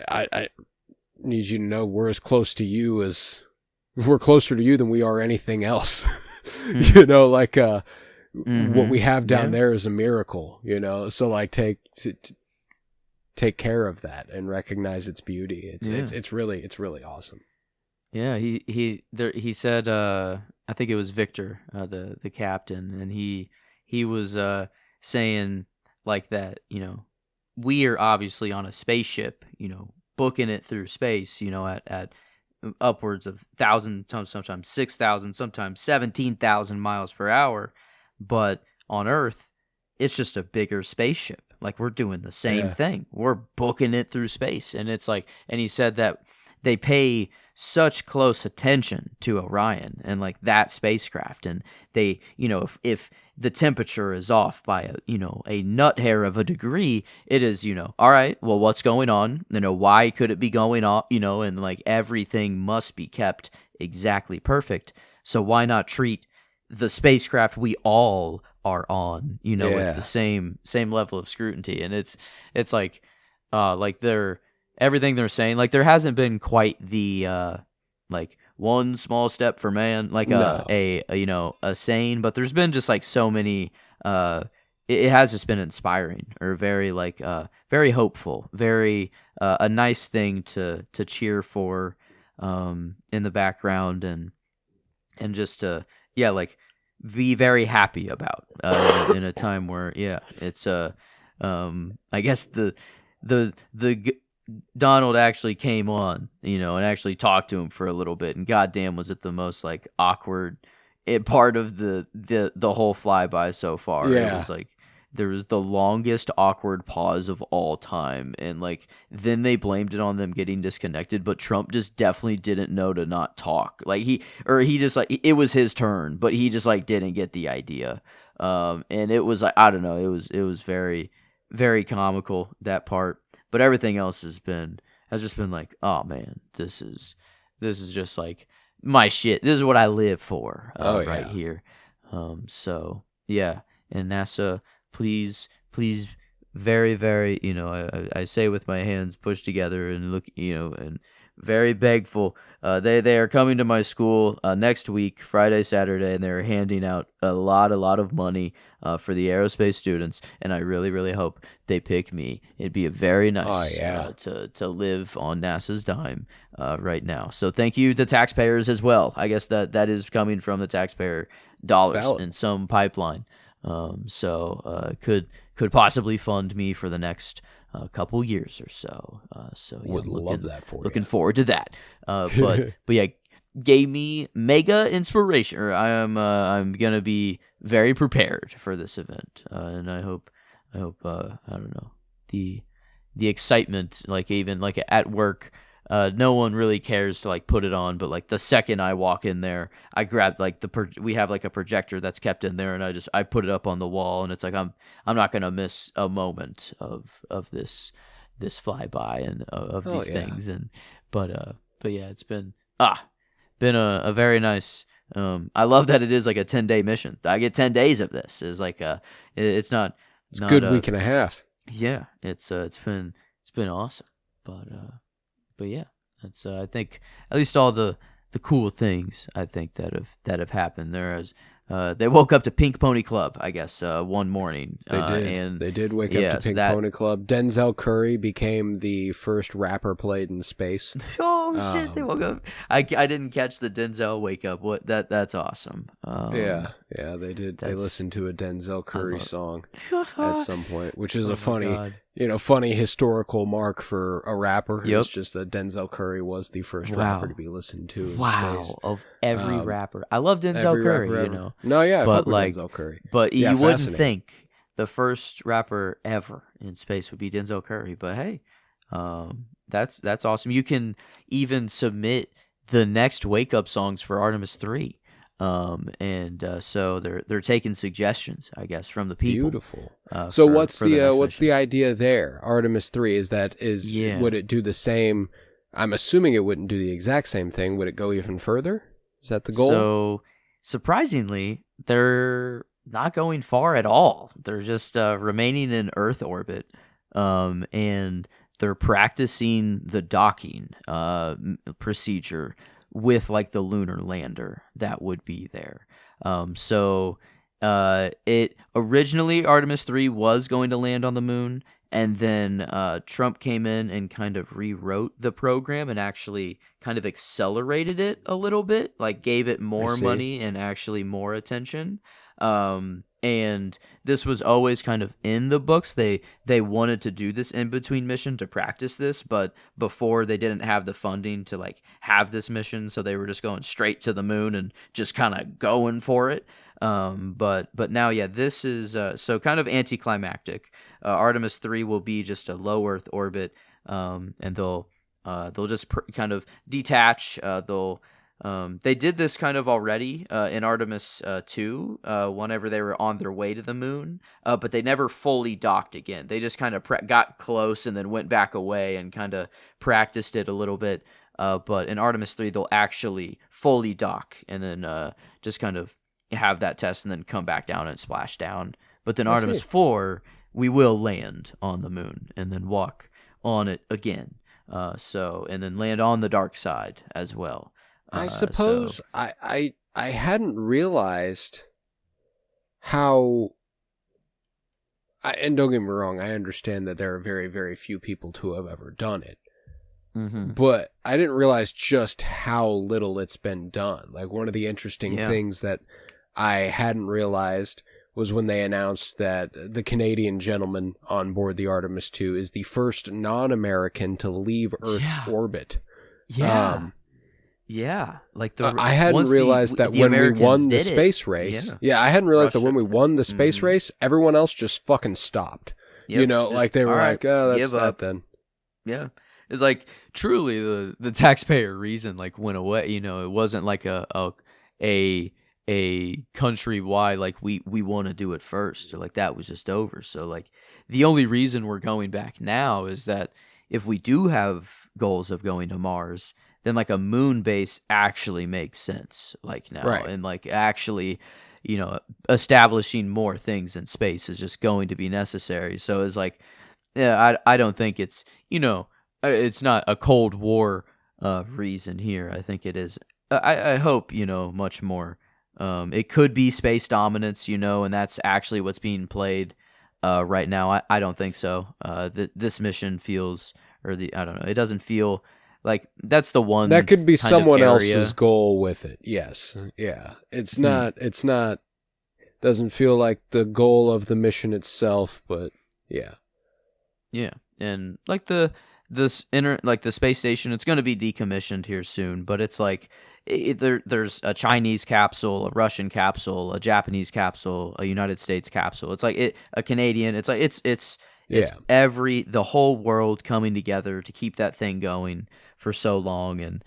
Speaker 1: I need you to know we're closer to you than we are anything else. You know, like what we have down there is a miracle, you know. So like take care of that and recognize its beauty. It's really awesome.
Speaker 2: Yeah, he said I think it was Victor, the captain, and he was saying like that, you know, we are obviously on a spaceship, you know, booking it through space, you know, at upwards of 1,000, sometimes 6,000, sometimes 17,000 miles per hour. But on Earth, it's just a bigger spaceship. Like, we're doing the same thing. We're booking it through space. And it's like, and he said that they pay such close attention to Orion and like that spacecraft, and they, if the temperature is off by a nut hair of a degree, it is, all right, well, what's going on? Why could it be going on? And like everything must be kept exactly perfect. So why not treat the spacecraft we all are on, with the same level of scrutiny? And it's like everything they're saying, like there hasn't been quite the like one small step for man, like a saying, but there's been just like so many. It has just been inspiring, or very like very hopeful, very a nice thing to cheer for in the background, and just to like be very happy about in a time where it's I guess the Donald actually came on, and actually talked to him for a little bit, and goddamn was it the most like awkward part of the whole flyby so far. It was like there was the longest awkward pause of all time, and like then they blamed it on them getting disconnected, but Trump just definitely didn't know to not talk. Like he just like it was his turn, but he just like didn't get the idea. And it was like, I don't know, it was very, very comical, that part. But everything else has just been like, oh man, this is just like my shit. This is what I live for right here. So yeah, and NASA, please, very, very, I say with my hands pushed together and look, and very begful. They are coming to my school next week, Friday, Saturday, and they're handing out a lot of money for the aerospace students, and I really, really hope they pick me. It'd be a very nice to live on NASA's dime right now. So thank you to taxpayers as well. I guess that is coming from the taxpayer dollars in some pipeline. So could possibly fund me for the next couple years or so.
Speaker 1: Would love that for you.
Speaker 2: Looking forward to that. But yeah, gave me mega inspiration. Or I'm gonna be very prepared for this event, and I hope I don't know, the excitement, like even like at work. No one really cares to like put it on, but like the second I walk in there, I grab like we have like a projector that's kept in there, and I put it up on the wall, and it's like I'm not gonna miss a moment of this flyby and of these things. And but yeah, it's been a very nice. I love that it is like a 10-day mission. I get 10 days of this. It's like it's not.
Speaker 1: It's a good week and a half.
Speaker 2: Yeah, it's been awesome, but yeah, that's I think at least all the cool things I think that have happened. They woke up to Pink Pony Club, I guess, one morning.
Speaker 1: They did. And they did wake up to Pink Pony Club. Denzel Curry became the first rapper played in space.
Speaker 2: Oh shit! They woke up. I didn't catch the Denzel wake up. What that's awesome.
Speaker 1: Yeah, they did. They listened to a Denzel Curry song at some point, which is a funny. Funny historical mark for a rapper.
Speaker 2: Yep.
Speaker 1: It's just that Denzel Curry was the first rapper to be listened to in space.
Speaker 2: Of every rapper. I love Denzel Curry,
Speaker 1: No, yeah,
Speaker 2: but like
Speaker 1: Denzel Curry.
Speaker 2: But you wouldn't think the first rapper ever in space would be Denzel Curry. But hey, that's awesome. You can even submit the next wake up songs for Artemis III. So they're taking suggestions, I guess, from the people.
Speaker 1: Beautiful. So what's the idea there? Artemis 3 would it do the same? I'm assuming it wouldn't do the exact same thing. Would it go even further? Is that the goal?
Speaker 2: So surprisingly, they're not going far at all. They're just remaining in Earth orbit, and they're practicing the docking procedure with like the lunar lander that would be there. It originally Artemis 3 was going to land on the moon, and then Trump came in and kind of rewrote the program and actually kind of accelerated it a little bit, like gave it more money and actually more attention. And this was always kind of in the books. They wanted to do this in-between mission to practice this, but before they didn't have the funding to like have this mission, so they were just going straight to the moon and just kind of going for it. But now, yeah, this is so kind of anticlimactic. Artemis 3 will be just a low Earth orbit, and they'll They'll just kind of detach. They did this kind of already in Artemis II, whenever they were on their way to the moon, but they never fully docked again. They just kind of got close and then went back away and kind of practiced it a little bit. But in Artemis 3, they'll actually fully dock and then just kind of have that test and then come back down and splash down. But then Artemis 4, we will land on the moon and then walk on it again. And then land on the dark side as well.
Speaker 1: I suppose I hadn't realized how. And don't get me wrong, I understand that there are very, very few people who have ever done it.
Speaker 2: Mm-hmm.
Speaker 1: But I didn't realize just how little it's been done. Like, one of the interesting things that I hadn't realized was when they announced that the Canadian gentleman on board the Artemis II is the first non-American to leave Earth's orbit.
Speaker 2: Like
Speaker 1: I hadn't realized that when we won the space race. I hadn't realized that when we won the space race, everyone else just fucking stopped. They were like, "Oh, that's that then."
Speaker 2: Yeah, it's like truly the taxpayer reason like went away. It wasn't like a countrywide like we want to do it first, or like that was just over. So like the only reason we're going back now is that if we do have goals of going to Mars, then like a moon base actually makes sense like now.
Speaker 1: Right.
Speaker 2: And like actually, establishing more things in space is just going to be necessary. So it's like, I don't think it's, it's not a Cold War reason here. I think it is, I hope, much more. It could be space dominance, and that's actually what's being played right now. I don't think so. This mission feels, I don't know, it doesn't feel like that's the one
Speaker 1: that could be someone else's goal with it. Yes. Yeah. It's not, doesn't feel like the goal of the mission itself, but yeah.
Speaker 2: Yeah. And like the space station, it's going to be decommissioned here soon, but it's like, there's a Chinese capsule, a Russian capsule, a Japanese capsule, a United States capsule. It's like a Canadian. It's like it's the whole world coming together to keep that thing going for so long. And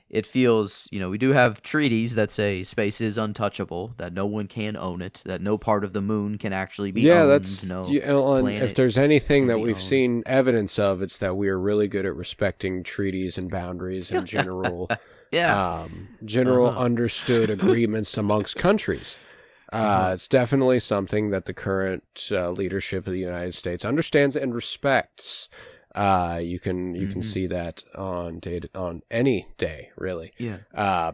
Speaker 2: it feels, we do have treaties that say space is untouchable, that no one can own it, that no part of the moon can actually be owned.
Speaker 1: If there's anything that we've seen evidence of, it's that we are really good at respecting treaties and boundaries and general, understood agreements amongst countries. It's definitely something that the current leadership of the United States understands and respects. You can see that on any day, really.
Speaker 2: Yeah.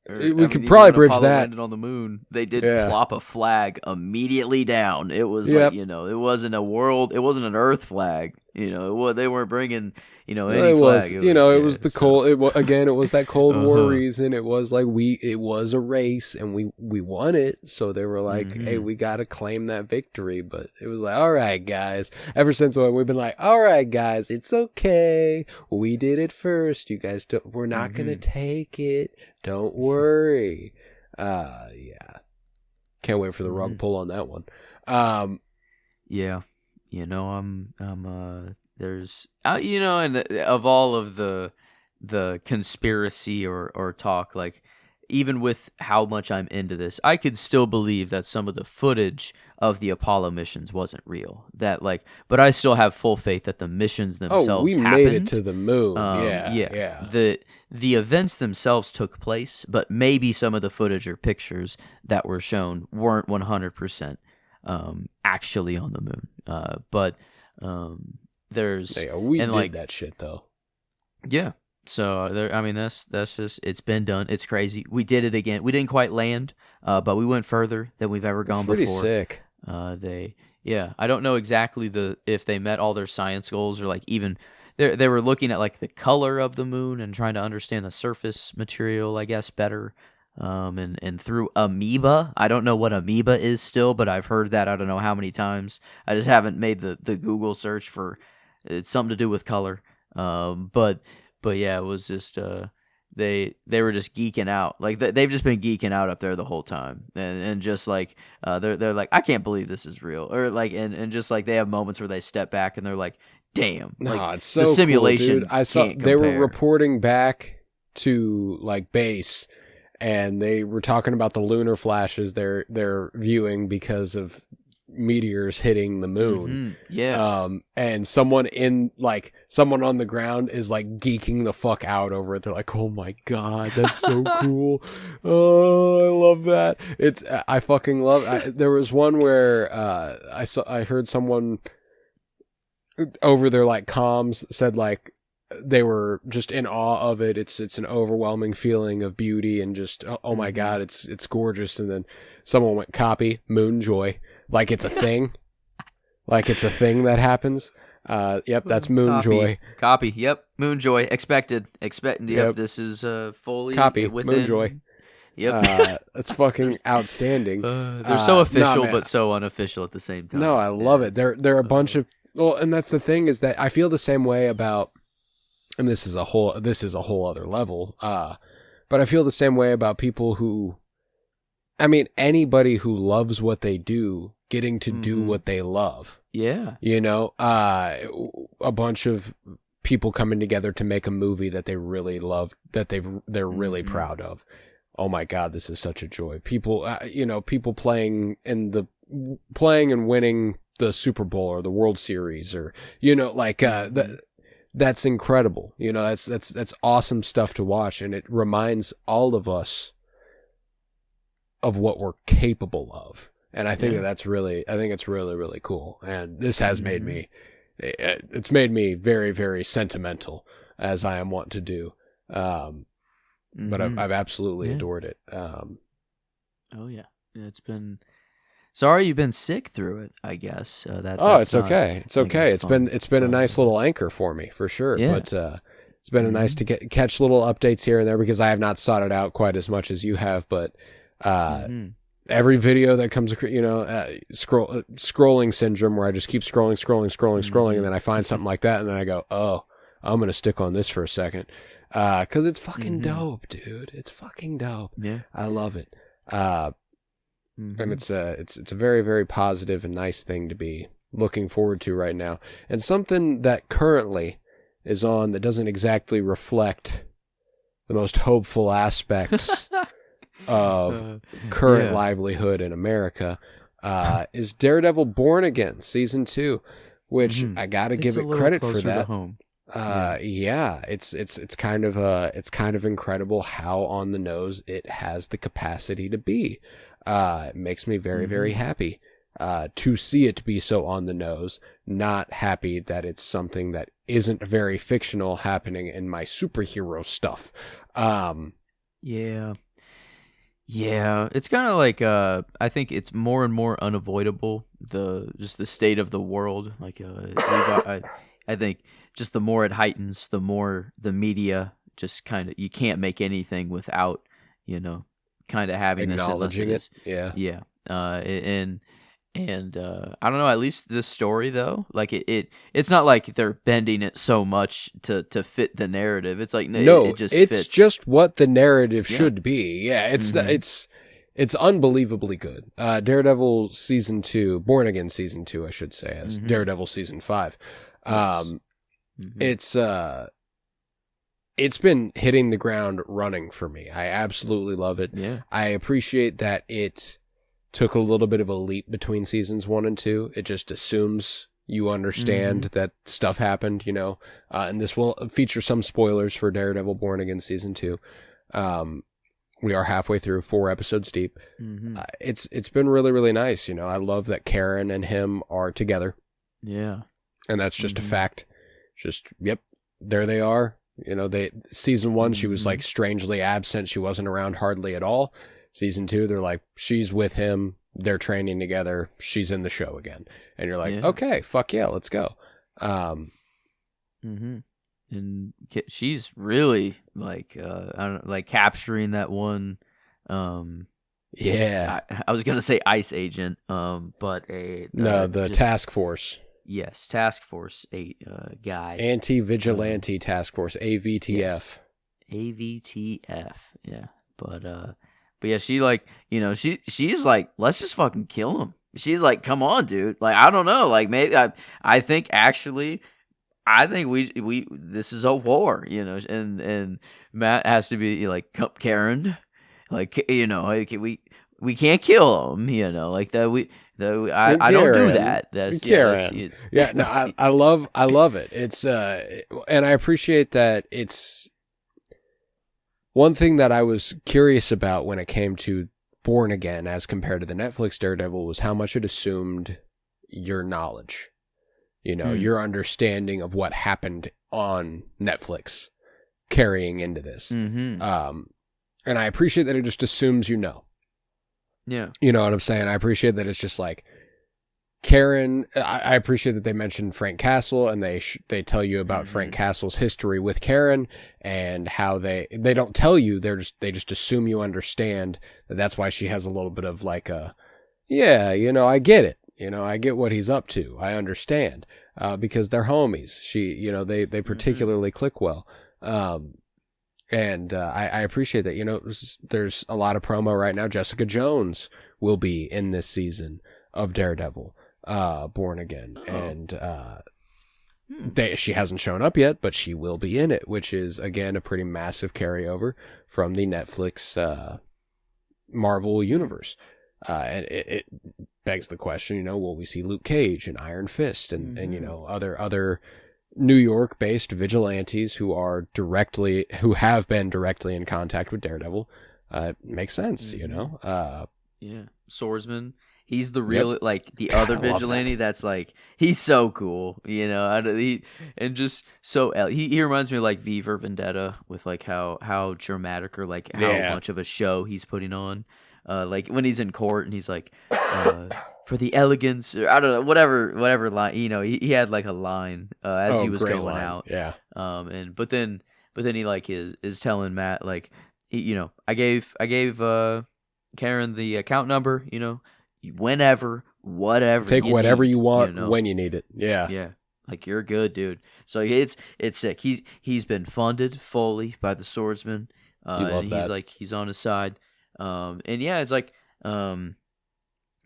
Speaker 1: We could probably bridge
Speaker 2: Apollo
Speaker 1: that.
Speaker 2: Landed on the moon, they did plop a flag immediately down. It was like, it wasn't it wasn't an Earth flag. They weren't bringing, any
Speaker 1: it was,
Speaker 2: flag.
Speaker 1: it was the cold. It was that Cold War reason. It was like it was a race and we won it. So they were like, hey, we got to claim that victory. But it was like, all right, guys. Ever since when we've been like, all right, guys, it's okay. We did it first. You guys we're not going to take it. Don't worry. Yeah. Can't wait for the rug pull on that one.
Speaker 2: Yeah. There's, and of all of the conspiracy or talk, like, even with how much I'm into this, I could still believe that some of the footage of the Apollo missions wasn't real. But I still have full faith that the missions themselves happened.
Speaker 1: Made it to the moon. Yeah.
Speaker 2: The events themselves took place, but maybe some of the footage or pictures that were shown weren't 100% actually on the moon. But there's
Speaker 1: we did that shit though.
Speaker 2: Yeah. So that's just, it's been done. It's crazy. We did it again. We didn't quite land, but we went further than we've ever gone before.
Speaker 1: Pretty sick.
Speaker 2: I don't know exactly if they met all their science goals, or like even they were looking at like the color of the moon and trying to understand the surface material, I guess, better. And through amoeba. I don't know what amoeba is still, but I've heard that I don't know how many times. I just haven't made the Google search for it's something to do with color. But yeah, it was just they were just geeking out. Like they've just been geeking out up there the whole time, and just like they're like, I can't believe this is real, or like and just like they have moments where they step back and they're like, damn,
Speaker 1: No,
Speaker 2: like
Speaker 1: it's so
Speaker 2: the simulation.
Speaker 1: cool, dude. I saw
Speaker 2: can't
Speaker 1: they were
Speaker 2: compare.
Speaker 1: reporting back to like base, and they were talking about the lunar flashes they're viewing because of meteors hitting the moon.
Speaker 2: Yeah.
Speaker 1: And someone on the ground is like geeking the fuck out over it. They're like, oh my god, that's so cool. Oh, I love that. I fucking love. There was one where I heard someone over their like comms said like they were just in awe of it. It's an overwhelming feeling of beauty and just oh my god, it's gorgeous. And then someone went copy Moonjoy, like it's a thing, like it's a thing that happens. Yep, that's Moonjoy.
Speaker 2: Copy. Yep, Moonjoy. Expected. Yep. This is fully
Speaker 1: copy
Speaker 2: within.
Speaker 1: Moonjoy.
Speaker 2: Yep.
Speaker 1: That's fucking outstanding.
Speaker 2: They're so official, but so unofficial at the same time.
Speaker 1: No, I love it. They're a bunch of and that's the thing is that I feel the same way about. And this is a whole other level. But I feel the same way about people who, I mean, anybody who loves what they do, getting to do what they love.
Speaker 2: Yeah.
Speaker 1: You know, a bunch of people coming together to make a movie that they really love, that they're really proud of. Oh my God, this is such a joy. People, people playing and winning the Super Bowl or the World Series or, that's incredible. You know, that's awesome stuff to watch. And it reminds all of us of what we're capable of. And I think it's really, really cool. And this has made me, it's made me very, very sentimental as I am wont to do. But I've absolutely adored it.
Speaker 2: Oh yeah. It's been, sorry you've been sick through it, I guess.
Speaker 1: It's okay. It's okay. It's been a nice little anchor for me, for sure. Yeah. But it's been nice to catch little updates here and there because I have not sought it out quite as much as you have. But every video that comes, scrolling syndrome where I just keep scrolling, and then I find something like that, and then I go, oh, I'm gonna stick on this for a second, because it's fucking dope, dude. It's fucking dope.
Speaker 2: Yeah,
Speaker 1: I love it. And it's a very, very positive and nice thing to be looking forward to right now. And something that currently is on that doesn't exactly reflect the most hopeful aspects of current livelihood in America is Daredevil Born Again Season 2, which I gotta give it credit for that. It's kind of incredible how on the nose it has the capacity to be. It makes me very, very happy to see it be so on the nose, not happy that it's something that isn't very fictional happening in my superhero stuff.
Speaker 2: Yeah, it's kind of like I think it's more and more unavoidable, the state of the world. Like I think just the more it heightens, the more the media just kind of, you can't make anything without, kind of having
Speaker 1: acknowledging
Speaker 2: this.
Speaker 1: Yeah.
Speaker 2: And I don't know, at least this story though, like it's not like they're bending it so much to fit the narrative. It's like it just
Speaker 1: it's
Speaker 2: fits.
Speaker 1: just what the narrative should be. Yeah, it's unbelievably good. Daredevil Season 2, Born Again Season 2, I should say, as Daredevil Season 5. It's been hitting the ground running for me. I absolutely love it.
Speaker 2: Yeah. I
Speaker 1: appreciate that it took a little bit of a leap between seasons 1 and 2. It just assumes you understand that stuff happened, and this will feature some spoilers for Daredevil Born Again Season 2. We are halfway through, 4 episodes deep. It's been really, really nice. I love that Karen and him are together.
Speaker 2: Yeah.
Speaker 1: And that's just a fact. Just, yep, there they are. Season 1, she was like strangely absent. She wasn't around hardly at all. Season 2, they're like, she's with him. They're training together. She's in the show again. And you're like, okay, fuck yeah, let's go.
Speaker 2: And she's really like, I don't know, like capturing that one.
Speaker 1: Yeah.
Speaker 2: I was going to say ICE agent, but
Speaker 1: the task force.
Speaker 2: Yes, Task Force 8 guy.
Speaker 1: Anti-Vigilante Task Force, AVTF.
Speaker 2: Yes. AVTF. Yeah. But yeah, she like, she's like, let's just fucking kill him. She's like, come on, dude. Like, I don't know. Like, maybe I think actually, I think we this is a war, and Matt has to be like, Karen, like, like, we can't kill him, like that. I don't do that. That's
Speaker 1: Karen. Yeah, no, I love it. It's and I appreciate that. It's one thing that I was curious about when it came to Born Again as compared to the Netflix Daredevil was how much it assumed your knowledge, your understanding of what happened on Netflix carrying into this.
Speaker 2: Mm-hmm.
Speaker 1: And I appreciate that it just assumes
Speaker 2: Yeah.
Speaker 1: You know what I'm saying? I appreciate that it's just like Karen. I appreciate that they mentioned Frank Castle and they tell you about Frank Castle's history with Karen and how they don't tell you. They just assume you understand that that's why she has a little bit of like I get it. I get what he's up to. I understand because they're homies. They particularly click well. And I appreciate that. There's a lot of promo right now. Jessica Jones will be in this season of Daredevil, Born Again. Oh. And she hasn't shown up yet, but she will be in it, which is, again, a pretty massive carryover from the Netflix Marvel universe. And it begs the question, will we see Luke Cage and Iron Fist and other New York-based vigilantes who have been directly in contact with Daredevil? It makes sense, Yeah,
Speaker 2: Swordsman. He's the real, like, the other vigilante that's, like, he's so cool, and just so, he reminds me of, like, V for Vendetta with, like, how dramatic or, like, how much of a show he's putting on. Like, when he's in court and he's like, for the elegance, or I don't know, whatever line, he had like a line as he was going out.
Speaker 1: Yeah.
Speaker 2: But then he like is telling Matt like, I gave Karen the account number, whenever, whatever.
Speaker 1: Take whatever you want when you need it. Yeah.
Speaker 2: Yeah. Like, you're good, dude. So it's sick. He's been funded fully by the Swordsman. And he's like, he's on his side. And yeah, it's like,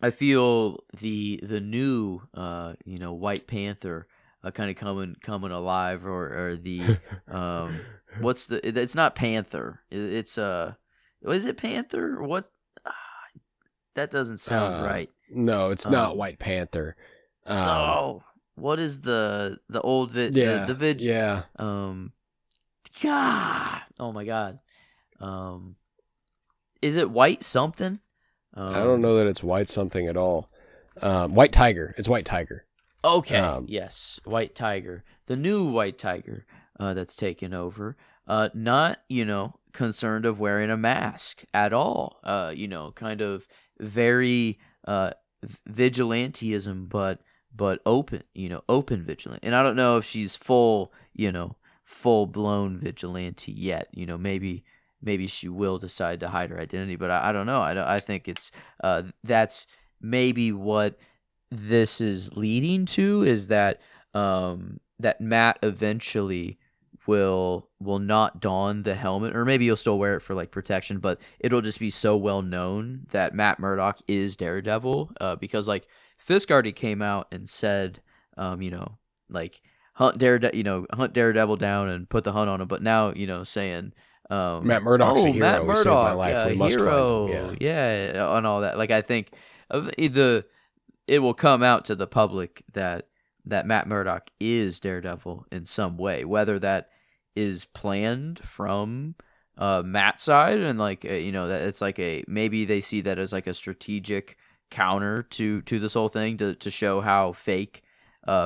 Speaker 2: I feel the new White Panther kind of coming alive, or the it's not Panther, it's is it Panther or what? That doesn't sound right.
Speaker 1: No, it's not White Panther.
Speaker 2: What is the old vid?
Speaker 1: Yeah,
Speaker 2: the vid.
Speaker 1: Yeah.
Speaker 2: God, oh my God. Is it White something?
Speaker 1: I don't know that it's White something at all. White Tiger. It's White Tiger.
Speaker 2: Okay. Yes, White Tiger. The new White Tiger that's taken over. Not, concerned of wearing a mask at all. Kind of very vigilantism, but open. Open vigilant. And I don't know if she's full blown vigilante yet. Maybe she will decide to hide her identity, but I don't know. I think it's that's maybe what this is leading to, is that that Matt eventually will not don the helmet, or maybe he'll still wear it for like protection, but it'll just be so well known that Matt Murdock is Daredevil, because like Fisk already came out and said, like hunt Daredevil down and put the hunt on him, but now saying.
Speaker 1: Matt Murdock's a hero.
Speaker 2: Matt Murdock,
Speaker 1: saved my life. We must
Speaker 2: hero,
Speaker 1: find him.
Speaker 2: Yeah, and all that. Like, I think it will come out to the public that Matt Murdock is Daredevil in some way, whether that is planned from Matt's side, and like that it's like maybe they see that as like a strategic counter to this whole thing to show how fake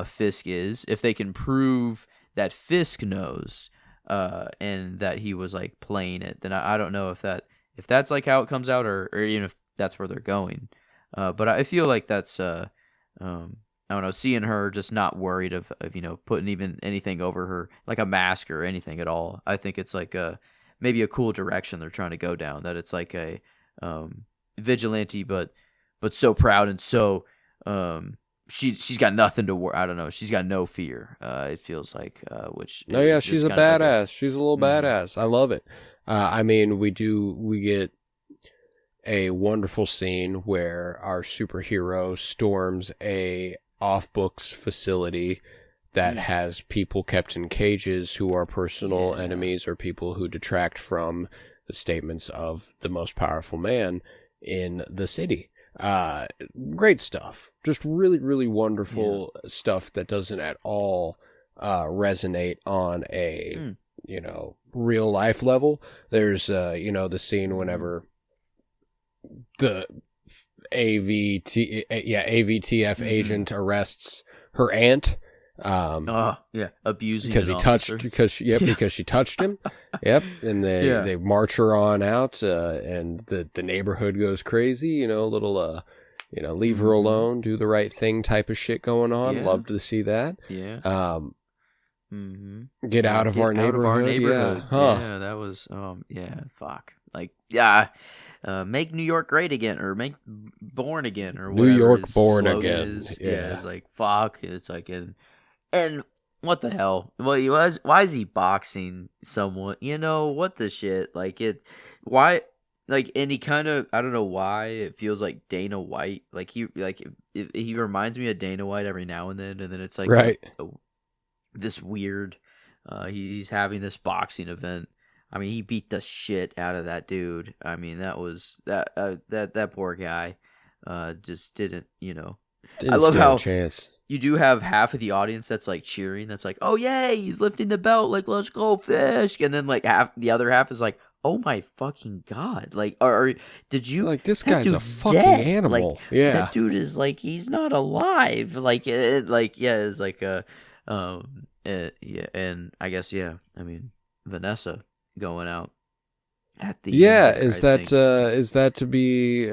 Speaker 2: Fisk is. If they can prove that Fisk knows. And that he was like playing it, then I don't know if that's like how it comes out, or if that's where they're going. But I feel like that's I don't know, seeing her just not worried of putting even anything over her, like a mask or anything at all. I think it's like maybe a cool direction they're trying to go down. That it's like a vigilante, but so proud and so she's got nothing to worry. I don't know. She's got no fear. It feels like, which
Speaker 1: No, yeah,
Speaker 2: is
Speaker 1: she's
Speaker 2: just
Speaker 1: a
Speaker 2: kind of like
Speaker 1: badass. She's a little badass. I love it. I mean, we get a wonderful scene where our superhero storms a off-books facility that has people kept in cages who are personal enemies or people who detract from the statements of the most powerful man in the city. Great stuff. Just really, really wonderful stuff that doesn't at all resonate on a, real life level. There's, the scene whenever the AVTF agent arrests her aunt.
Speaker 2: Abusing
Speaker 1: because
Speaker 2: an
Speaker 1: he touched
Speaker 2: officer.
Speaker 1: because she touched him. Yep, and they march her on out, and the neighborhood goes crazy. Little leave her alone, do the right thing type of shit going on.
Speaker 2: Yeah.
Speaker 1: Love to see that.
Speaker 2: Yeah.
Speaker 1: Get out of our neighborhood. Yeah,
Speaker 2: Yeah, that was fuck. Like make New York great again, or make born again, or
Speaker 1: New
Speaker 2: whatever
Speaker 1: York
Speaker 2: his
Speaker 1: born
Speaker 2: slogan
Speaker 1: again.
Speaker 2: is.
Speaker 1: Yeah.
Speaker 2: It's like fuck. It's like and what the hell? Well, why is he boxing someone? What the shit? Why? And he kind of, I don't know why it feels like Dana White. He reminds me of Dana White every now and then it's like
Speaker 1: right.
Speaker 2: This weird. He's having this boxing event. I mean, he beat the shit out of that dude. I mean, that poor guy. Just didn't.
Speaker 1: Didn't
Speaker 2: I love
Speaker 1: stand
Speaker 2: how
Speaker 1: a chance.
Speaker 2: you do have half of the audience that's like cheering. That's like, oh yay, he's lifting the belt. Like, let's go fish. And then the other half is like, oh my fucking god. Like, or did you
Speaker 1: like this
Speaker 2: that
Speaker 1: guy's a
Speaker 2: dude's
Speaker 1: fucking
Speaker 2: dead.
Speaker 1: animal?
Speaker 2: Like,
Speaker 1: yeah,
Speaker 2: that dude is like, he's not alive. It's like a and I guess I mean, Vanessa going out at the end there,
Speaker 1: is that to be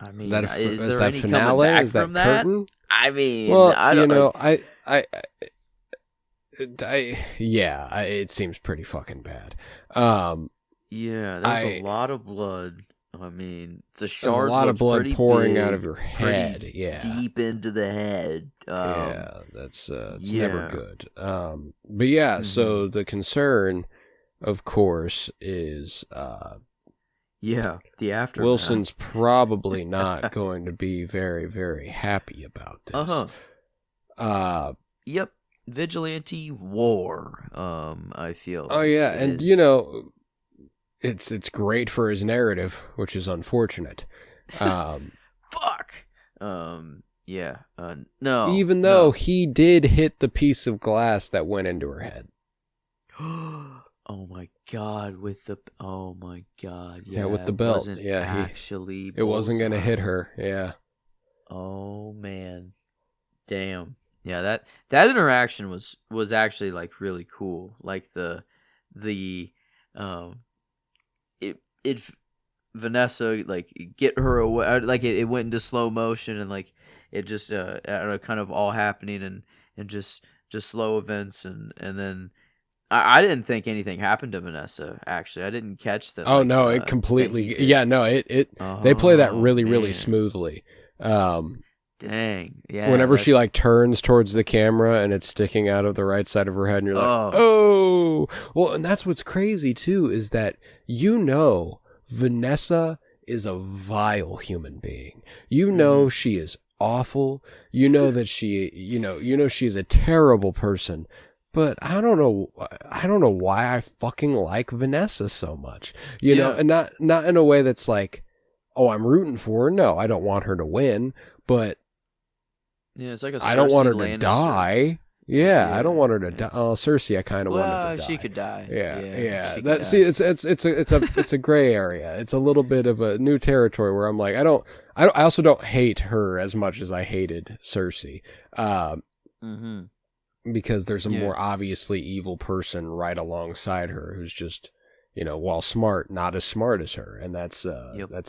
Speaker 2: I mean,
Speaker 1: is that
Speaker 2: is
Speaker 1: is
Speaker 2: there
Speaker 1: that
Speaker 2: any
Speaker 1: finale?
Speaker 2: coming back
Speaker 1: Is that
Speaker 2: from that?
Speaker 1: curtain?
Speaker 2: I mean,
Speaker 1: Well,
Speaker 2: I don't know.
Speaker 1: It seems pretty fucking bad.
Speaker 2: Yeah, there's a lot of blood. I mean, the shard
Speaker 1: there's a lot of blood
Speaker 2: pretty
Speaker 1: pouring
Speaker 2: big,
Speaker 1: out of your head.
Speaker 2: pretty
Speaker 1: Yeah,
Speaker 2: deep into the head.
Speaker 1: that's it's never good. But yeah, so the concern, of course, is
Speaker 2: the aftermath.
Speaker 1: Wilson's probably not going to be very, very happy about this.
Speaker 2: Yep. Vigilante war. I feel.
Speaker 1: Oh yeah, and it's great for his narrative, which is unfortunate.
Speaker 2: Fuck. Yeah. No.
Speaker 1: Even though he did hit the piece of glass that went into her head.
Speaker 2: Oh my god! Oh my god!
Speaker 1: Yeah, with the belt. Yeah, it wasn't gonna hit her. Yeah.
Speaker 2: Oh man. Damn. Yeah, that interaction was actually like really cool. Like Vanessa, like, get her away, like it went into slow motion, and like it just I don't know, kind of all happening and just slow events, and then I didn't think anything happened to Vanessa. Actually, I didn't catch that.
Speaker 1: Oh no, it completely. Yeah, no, it. They play that really, really smoothly.
Speaker 2: Dang, yeah.
Speaker 1: Whenever she like turns towards the camera and it's sticking out of the right side of her head, and you're like, oh, well, and that's what's crazy too, is that Vanessa is a vile human being. She is awful. That she, she is a terrible person. But I don't know why I fucking like Vanessa so much. And not in a way that's like, oh, I'm rooting for her. No, I don't want her to win, but
Speaker 2: yeah, it's like a
Speaker 1: I don't want her
Speaker 2: Cersei
Speaker 1: to
Speaker 2: Lannister.
Speaker 1: die. Yeah, I don't want her to die. Oh, Cersei, I kind of want her to die.
Speaker 2: She could die.
Speaker 1: Yeah. See, it's a gray area. It's a little bit of a new territory where I'm like, I also don't hate her as much as I hated Cersei. Because there's a more obviously evil person right alongside her who's just, while smart, not as smart as her. And that's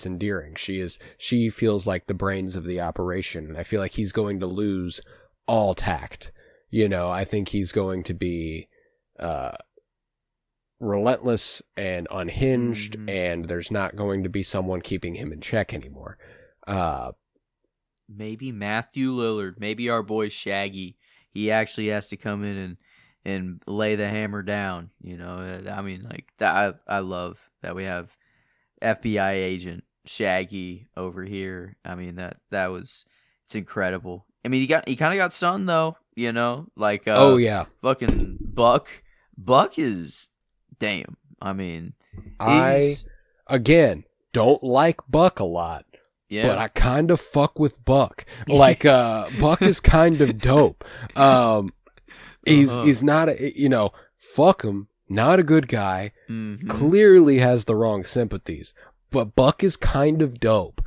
Speaker 1: endearing. She feels like the brains of the operation. And I feel like he's going to lose all tact. I think he's going to be, relentless and unhinged, and there's not going to be someone keeping him in check anymore.
Speaker 2: maybe Matthew Lillard, maybe our boy Shaggy. He actually has to come in and lay the hammer down. You know, I mean, like that. I love that we have FBI agent Shaggy over here. I mean, it's incredible. I mean, he kind of got sun though. You know, like
Speaker 1: Oh yeah,
Speaker 2: fucking Buck. Buck is damn. I mean,
Speaker 1: I again don't like Buck a lot.
Speaker 2: yeah.
Speaker 1: But I kind of fuck with Buck. Like, Buck is kind of dope. He's not fuck him. Not a good guy.
Speaker 2: Mm-hmm.
Speaker 1: Clearly has the wrong sympathies. But Buck is kind of dope.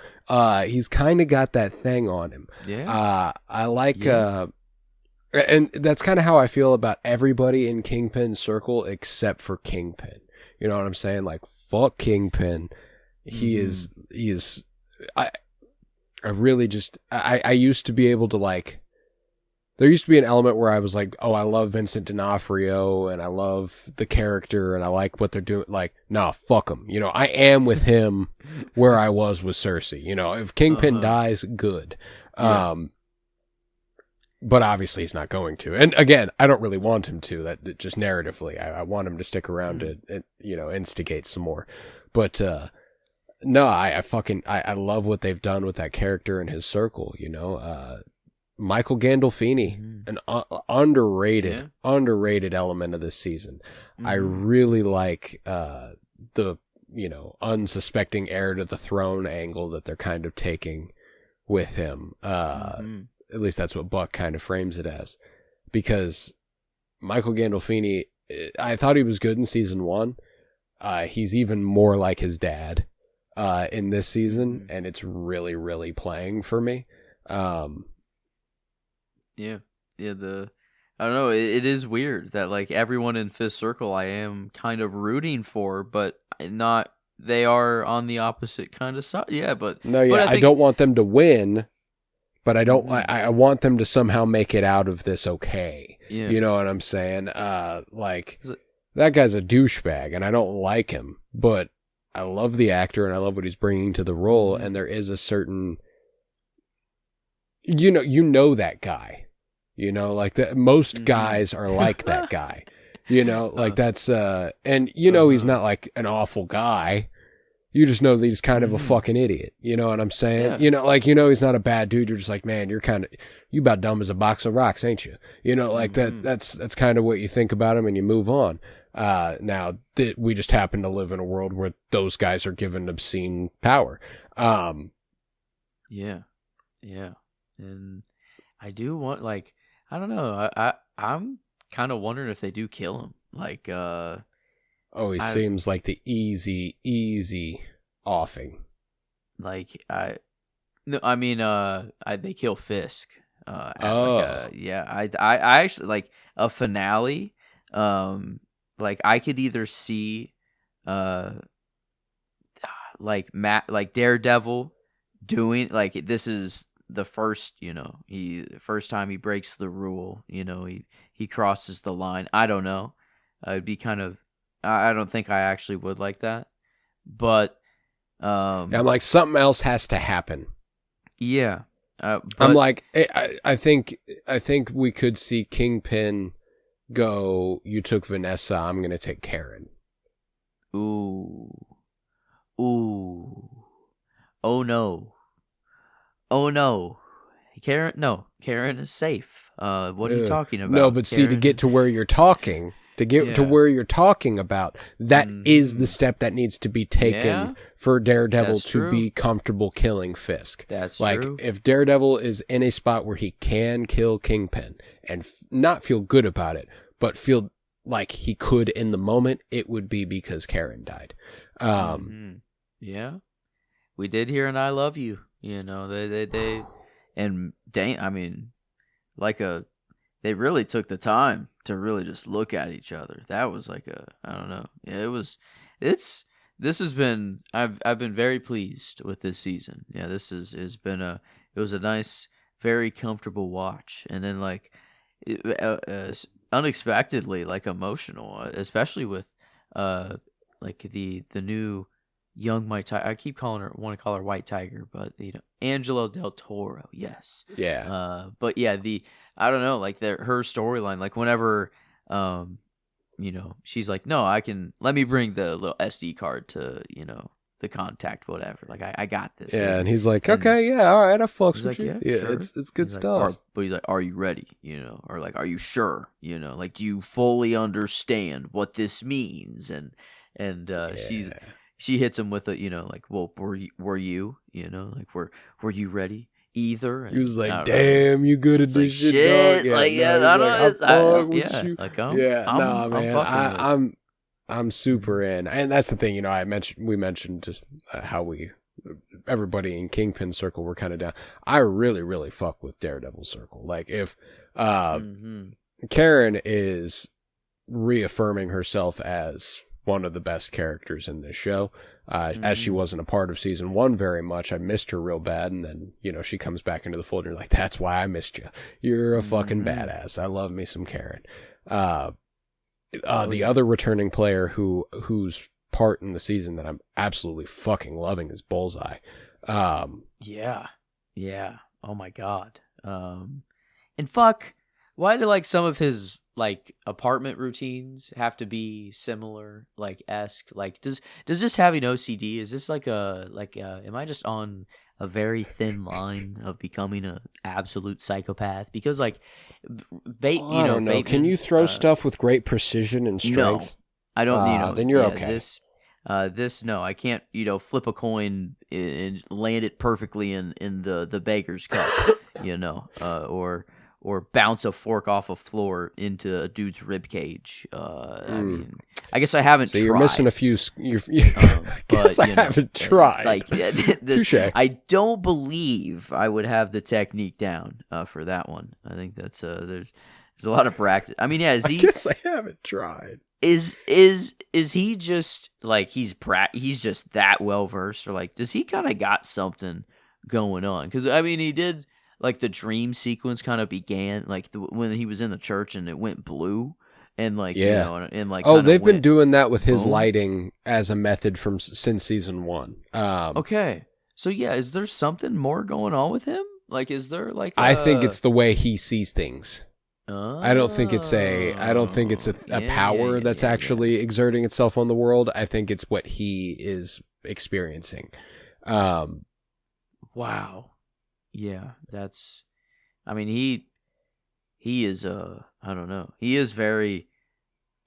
Speaker 1: He's kind of got that thing on him.
Speaker 2: Yeah.
Speaker 1: I like, and that's kind of how I feel about everybody in Kingpin's circle except for Kingpin. You know what I'm saying? Like, fuck Kingpin. He is, I really just, I used to be able to like, there used to be an element where I was like, oh, I love Vincent D'Onofrio and I love the character and I like what they're doing. Like, nah, fuck him. You know, I am with him where I was with Cersei. You know, if Kingpin dies, good.
Speaker 2: Yeah.
Speaker 1: But obviously he's not going to. And again, I don't really want him to, that just narratively. I want him to stick around to, instigate some more. But, no, I love what they've done with that character and his circle, you know. Michael Gandolfini, an underrated element of this season. I really like the, unsuspecting heir to the throne angle that they're kind of taking with him. At least that's what Buck kind of frames it as. Because Michael Gandolfini, I thought he was good in season 1. He's even more like his dad. In this season, and it's really, really playing for me.
Speaker 2: I don't know. It is weird that like everyone in Fifth Circle, I am kind of rooting for, but not. They are on the opposite kind of side. Yeah, but
Speaker 1: no, yeah,
Speaker 2: but
Speaker 1: I don't want them to win, but I don't. I want them to somehow make it out of this okay.
Speaker 2: Yeah,
Speaker 1: you know what I'm saying? Like that guy's a douchebag, and I don't like him, but I love the actor and I love what he's bringing to the role. And there is a certain, you know that guy, like that. Most guys are like that guy, like that's, and he's not like an awful guy. You just know that he's kind of a fucking idiot. You know what I'm saying? Yeah. He's not a bad dude. You're just like, man, you about dumb as a box of rocks, ain't you? Like that's kind of what you think about him and you move on. Now we just happen to live in a world where those guys are given obscene power.
Speaker 2: Yeah. And I do want, like, I don't know. I'm kind of wondering if they do kill him. Like,
Speaker 1: he seems like the easy offing.
Speaker 2: Like, they kill Fisk. I actually like a finale. Like I could either see, like Daredevil doing, like, this is the first, first time he breaks the rule. He crosses the line. I don't know. It'd be kind of. I don't think I actually would like that, but I'm
Speaker 1: like, something else has to happen.
Speaker 2: Yeah,
Speaker 1: I'm like, I think we could see Kingpin go, you took Vanessa, I'm going to take Karen.
Speaker 2: Ooh. Oh no. Karen is safe. What are you talking about?
Speaker 1: No, but Karen... see, to get to where you're talking, to where you're talking about, that is the step that needs to be taken for Daredevil to be comfortable killing Fisk.
Speaker 2: That's
Speaker 1: like,
Speaker 2: true.
Speaker 1: If Daredevil is in a spot where he can kill Kingpin and not feel good about it, but feel like he could in the moment, it would be because Karen died.
Speaker 2: Yeah, we did hear an "I love you." They and dang, I mean, they really took the time to really just look at each other. That was like I don't know. Yeah, this has been, I've been very pleased with this season. Yeah, this has been it was a nice, very comfortable watch. And then unexpectedly, like, emotional, especially with like the new young White Tiger. I keep want to call her White Tiger, but Angelo Del Toro. Yes.
Speaker 1: Yeah.
Speaker 2: But yeah, I don't know, like her storyline, like whenever, she's like, no, let me bring the little SD card to, the contact, whatever. Like I got this.
Speaker 1: Yeah, and he's like, okay, yeah, all right, I fucks with you. Yeah,
Speaker 2: sure.
Speaker 1: it's good
Speaker 2: He's
Speaker 1: stuff.
Speaker 2: Like, but he's like, are you ready? Or like, are you sure? Like, do you fully understand what this means? And she hits him with like, well, were you, like, were you ready? Either.
Speaker 1: He was like, damn, you good at this shit, dog.
Speaker 2: Yeah, like,
Speaker 1: yeah,
Speaker 2: I don't know.
Speaker 1: You.
Speaker 2: Like,
Speaker 1: man, I'm super in, and that's the thing. We mentioned just how everybody in Kingpin Circle were kind of down. I really, really fuck with Daredevil Circle. Like if Karen is reaffirming herself as one of the best characters in this show, as she wasn't a part of season 1 very much. I missed her real bad, and then she comes back into the fold, and you're like, that's why I missed you. You're a fucking badass. I love me some Karen. The other returning player whose part in the season that I'm absolutely fucking loving is Bullseye.
Speaker 2: Yeah. Oh my god. And fuck, why do like some of his like apartment routines have to be similar, like esque? Like does this having OCD, is this like am I just on a very thin line of becoming an absolute psychopath? Because like
Speaker 1: I don't know. Bateman, can you throw stuff with great precision and strength?
Speaker 2: No, I don't.
Speaker 1: Then you're okay.
Speaker 2: No, I can't. Flip a coin and land it perfectly in the baker's cup. Or bounce a fork off a floor into a dude's rib cage. I mean, I guess I haven't. So
Speaker 1: you're missing a few. I haven't tried.
Speaker 2: Like,
Speaker 1: touche.
Speaker 2: I don't believe I would have the technique down for that one. I think that's there's a lot of practice. I mean, yeah. I
Speaker 1: guess I haven't tried.
Speaker 2: Is he just like he's just that well versed, or like does he kind of got something going on? Because I mean, he did. Like the dream sequence kind of began like when he was in the church and it went blue, and like and like
Speaker 1: they've been doing that with his lighting as a method since season 1.
Speaker 2: Okay, so yeah, is there something more going on with him? Like, is there like
Speaker 1: I think it's the way he sees things. I don't think it's a power that's actually exerting itself on the world. I think it's what he is experiencing.
Speaker 2: Wow. Yeah, that's. I mean, he is I don't know. He is very,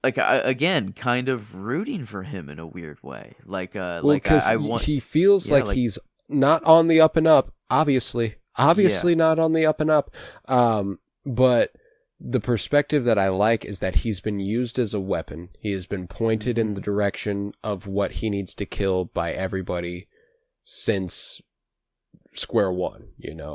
Speaker 2: like, again, kind of rooting for him in a weird way. Like,
Speaker 1: he feels like he's not on the up and up. Obviously, not on the up and up. But the perspective that I like is that he's been used as a weapon. He has been pointed in the direction of what he needs to kill by everybody since square one,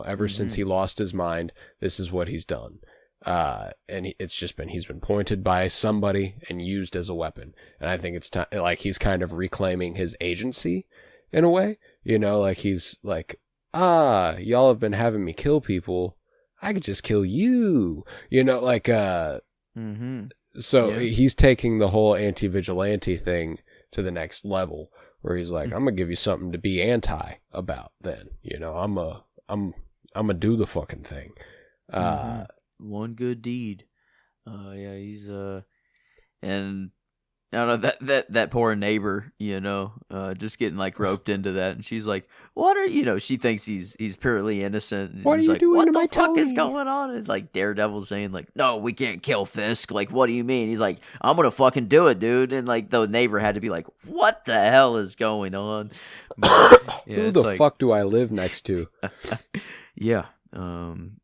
Speaker 1: ever since he lost his mind. This is what he's done, and he's been pointed by somebody and used as a weapon. And I think it's time, like he's kind of reclaiming his agency in a way, like he's like, y'all have been having me kill people, I could just kill you, like so he's taking the whole anti-vigilante thing to the next level, where he's like, I'm gonna give you something to be anti about. Then I'm gonna do the fucking thing.
Speaker 2: One good deed. Yeah, he's and I don't know, that poor neighbor, just getting like roped into that, and she's like, "What are she thinks he's purely innocent." And
Speaker 1: what are you
Speaker 2: like,
Speaker 1: doing
Speaker 2: what
Speaker 1: to
Speaker 2: the
Speaker 1: my
Speaker 2: fuck
Speaker 1: Tony?
Speaker 2: is going on? And it's like Daredevil saying like, "No, we can't kill Fisk." Like, what do you mean? He's like, "I'm gonna fucking do it, dude." And like the neighbor had to be like, "What the hell is going on?" But,
Speaker 1: who the fuck do I live next to?
Speaker 2: Yeah. Damn.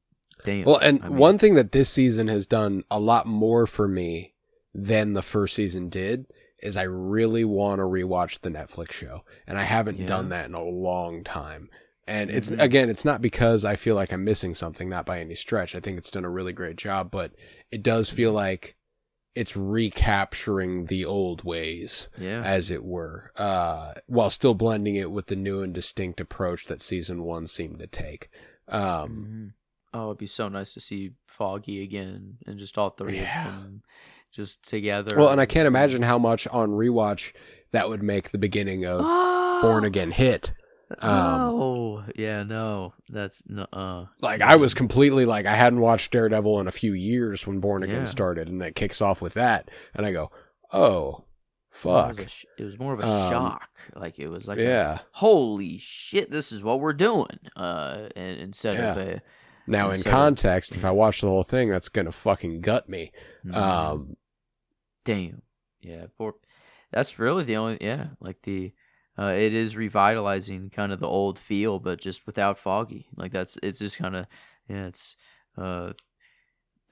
Speaker 1: Well, and one thing that this season has done a lot more for me than the first season did is I really want to rewatch the Netflix show, and I haven't done that in a long time. And it's not because I feel like I'm missing something, not by any stretch. I think it's done a really great job, but it does feel like it's recapturing the old ways, as it were, while still blending it with the new and distinct approach that season 1 seemed to take.
Speaker 2: Oh, it'd be so nice to see Foggy again, and just all three of them just together.
Speaker 1: Well, and I can't imagine how much on rewatch that would make the beginning of Born Again hit.
Speaker 2: Oh, yeah, no, that's no.
Speaker 1: Like I was completely like I hadn't watched Daredevil in a few years when Born Again started, and it kicks off with that, and I go, oh, fuck.
Speaker 2: It was more of a shock. Like it was like, holy shit, this is what we're doing. And instead of a.
Speaker 1: Now in context, if I watch the whole thing, that's gonna fucking gut me.
Speaker 2: Damn. Yeah, that's really the only like the. It is revitalizing kind of the old feel, but just without Foggy. Like it's just kind of, it's, and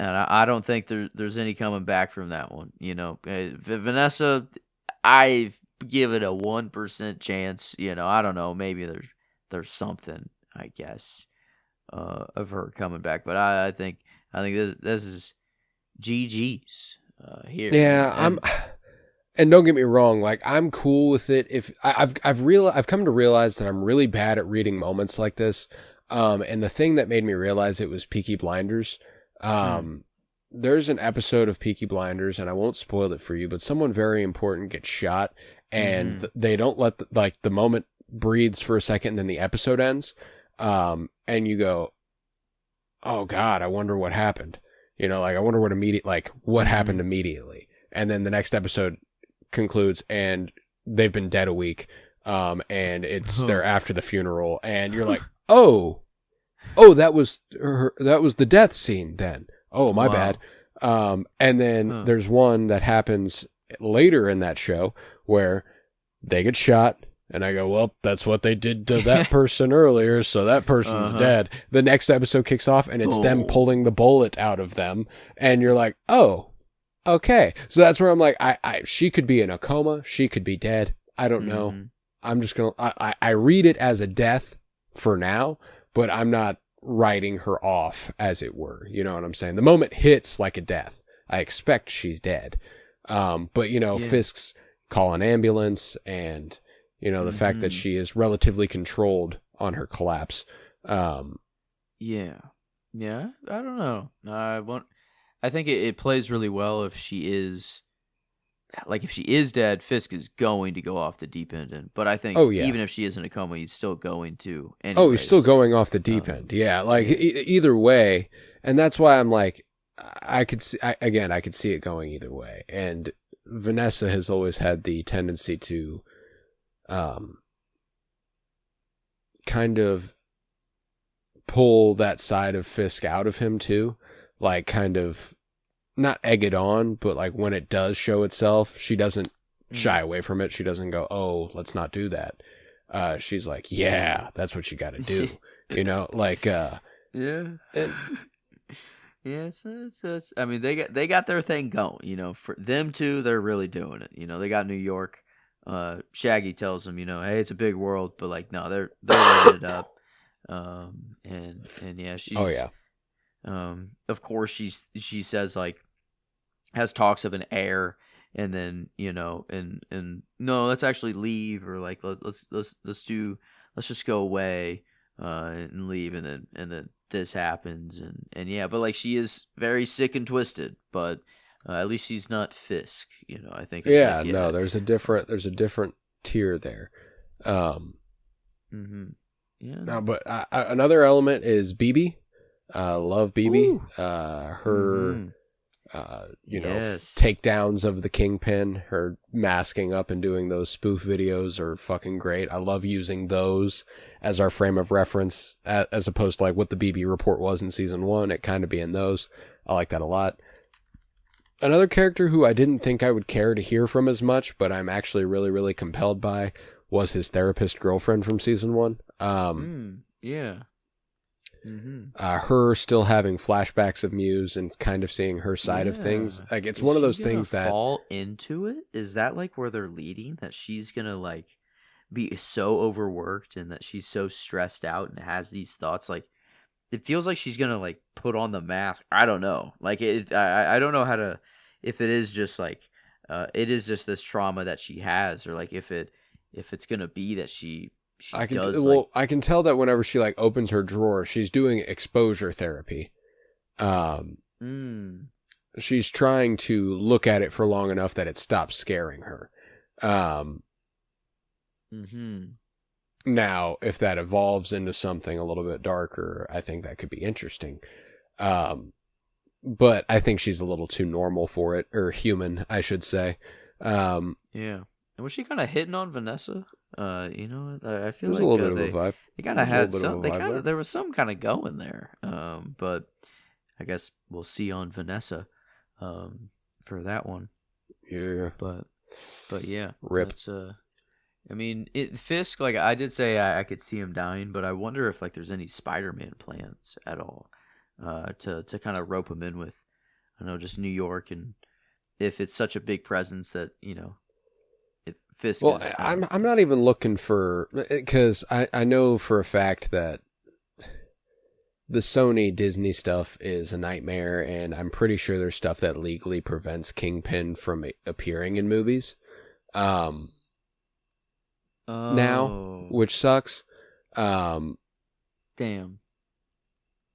Speaker 2: I don't think there's any coming back from that one. You know, Vanessa, I give it a 1% chance. You know, I don't know, maybe there's something, I guess, of her coming back, but I think this is GG's here.
Speaker 1: Yeah, And don't get me wrong, like I'm cool with it. If I've come to realize that I'm really bad at reading moments like this. And the thing that made me realize it was Peaky Blinders. There's an episode of Peaky Blinders, and I won't spoil it for you, but someone very important gets shot, and they don't let the moment breathes for a second, and then the episode ends. And you go, oh God, I wonder what happened. You know, like I wonder what happened immediately. And then the next episode concludes and they've been dead a week, and they're after the funeral, and you're like, oh that was the death scene then. Oh, my bad. And then there's one that happens later in that show where they get shot, and I go, well, that's what they did to that person earlier, so that person's dead. The next episode kicks off, and it's them pulling the bullet out of them, and you're like, oh, okay. So that's where I'm like, she could be in a coma. She could be dead. I don't know. I'm just going to, I read it as a death for now, but I'm not writing her off, as it were. You know what I'm saying? The moment hits like a death. I expect she's dead. But you know, Fisk's call an ambulance, and you know, the fact that she is relatively controlled on her collapse.
Speaker 2: Yeah. I don't know. I think it plays really well if she is dead, Fisk is going to go off the deep end. But I think even if she is in a coma, he's still going to. Anyways.
Speaker 1: Oh, he's still going off the deep end. Yeah, like either way, and that's why I'm like, I could see it going either way. And Vanessa has always had the tendency to, kind of pull that side of Fisk out of him too. Like, kind of not egg it on, but like when it does show itself, she doesn't shy away from it. She doesn't go, oh, let's not do that. She's like, yeah, that's what you got to do. You know, like, yeah.
Speaker 2: It's I mean, they got their thing going, you know, for them two, they're really doing it. You know, they got New York. Shaggy tells them, you know, hey, it's a big world, but like, no, they're living it up. And yeah, she's, of course she says, like, has talks of an heir, and then, you know, and no, let's actually leave, or like, let's just go away, and leave. And then this happens, and yeah, but like, she is very sick and twisted, but at least she's not Fisk, you know. I think it's
Speaker 1: no, there's a different tier there. No, but another element is BB. Love BB. Her you know, takedowns of the Kingpin, her masking up and doing those spoof videos are fucking great. I love using those as our frame of reference, as opposed to like what the BB report was in season 1. It kind of being those. I like that a lot. Another character who I didn't think I would care to hear from as much, but I'm actually really, really compelled by, was his therapist girlfriend from season 1. Her still having flashbacks of Muse and kind of seeing her side of things. Like, it's one of those things that
Speaker 2: fall into it. Is that like where they're leading? That she's gonna like be so overworked and that she's so stressed out and has these thoughts. Like, it feels like she's gonna like put on the mask. I don't know. Like, I don't know how to. If it is just like, it is just this trauma that she has, or like if it's gonna be that she
Speaker 1: I can tell that whenever she like opens her drawer, she's doing exposure therapy. She's trying to look at it for long enough that it stops scaring her.
Speaker 2: Mm-hmm.
Speaker 1: Now, if that evolves into something a little bit darker, I think that could be interesting. But I think she's a little too normal for it, or human, I should say.
Speaker 2: Yeah. And was she kind of hitting on Vanessa? I feel
Speaker 1: There's
Speaker 2: like
Speaker 1: a little bit of a vibe.
Speaker 2: they kind of
Speaker 1: There's a
Speaker 2: had
Speaker 1: little bit of
Speaker 2: some.
Speaker 1: a
Speaker 2: They
Speaker 1: vibe
Speaker 2: kind
Speaker 1: there.
Speaker 2: of there was some kind of going there. But I guess we'll see on Vanessa, for that one.
Speaker 1: Yeah.
Speaker 2: But yeah,
Speaker 1: Rip.
Speaker 2: that's I mean, Fisk, like I did say, I could see him dying, but I wonder if like there's any Spider-Man plans at all, to kind of rope him in with, I don't know, just New York, and if it's such a big presence that if Fisk.
Speaker 1: Well,
Speaker 2: is,
Speaker 1: I'm not even looking for, because I know for a fact that the Sony Disney stuff is a nightmare, and I'm pretty sure there's stuff that legally prevents Kingpin from appearing in movies. Now, which sucks.
Speaker 2: Damn.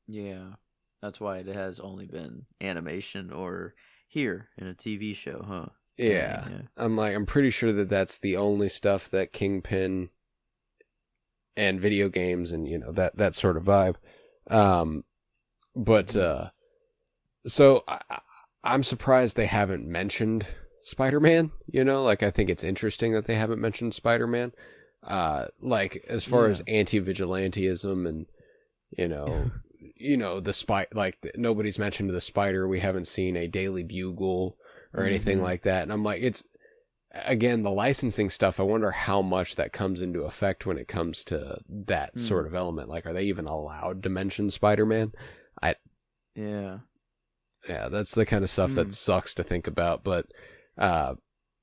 Speaker 2: Yeah, that's why it has only been animation or here in a TV show, huh?
Speaker 1: Yeah. I'm pretty sure that that's the only stuff that Kingpin and video games and that sort of vibe. So I'm surprised they haven't mentioned Spider-Man, like I think it's interesting that they haven't mentioned Spider-Man. Like as far as anti-vigilantism and nobody's mentioned the Spider. We haven't seen a Daily Bugle or anything like that. And I'm like, it's again, the licensing stuff. I wonder how much that comes into effect when it comes to that sort of element. Like, are they even allowed to mention Spider-Man? Yeah, that's the kind of stuff that sucks to think about. But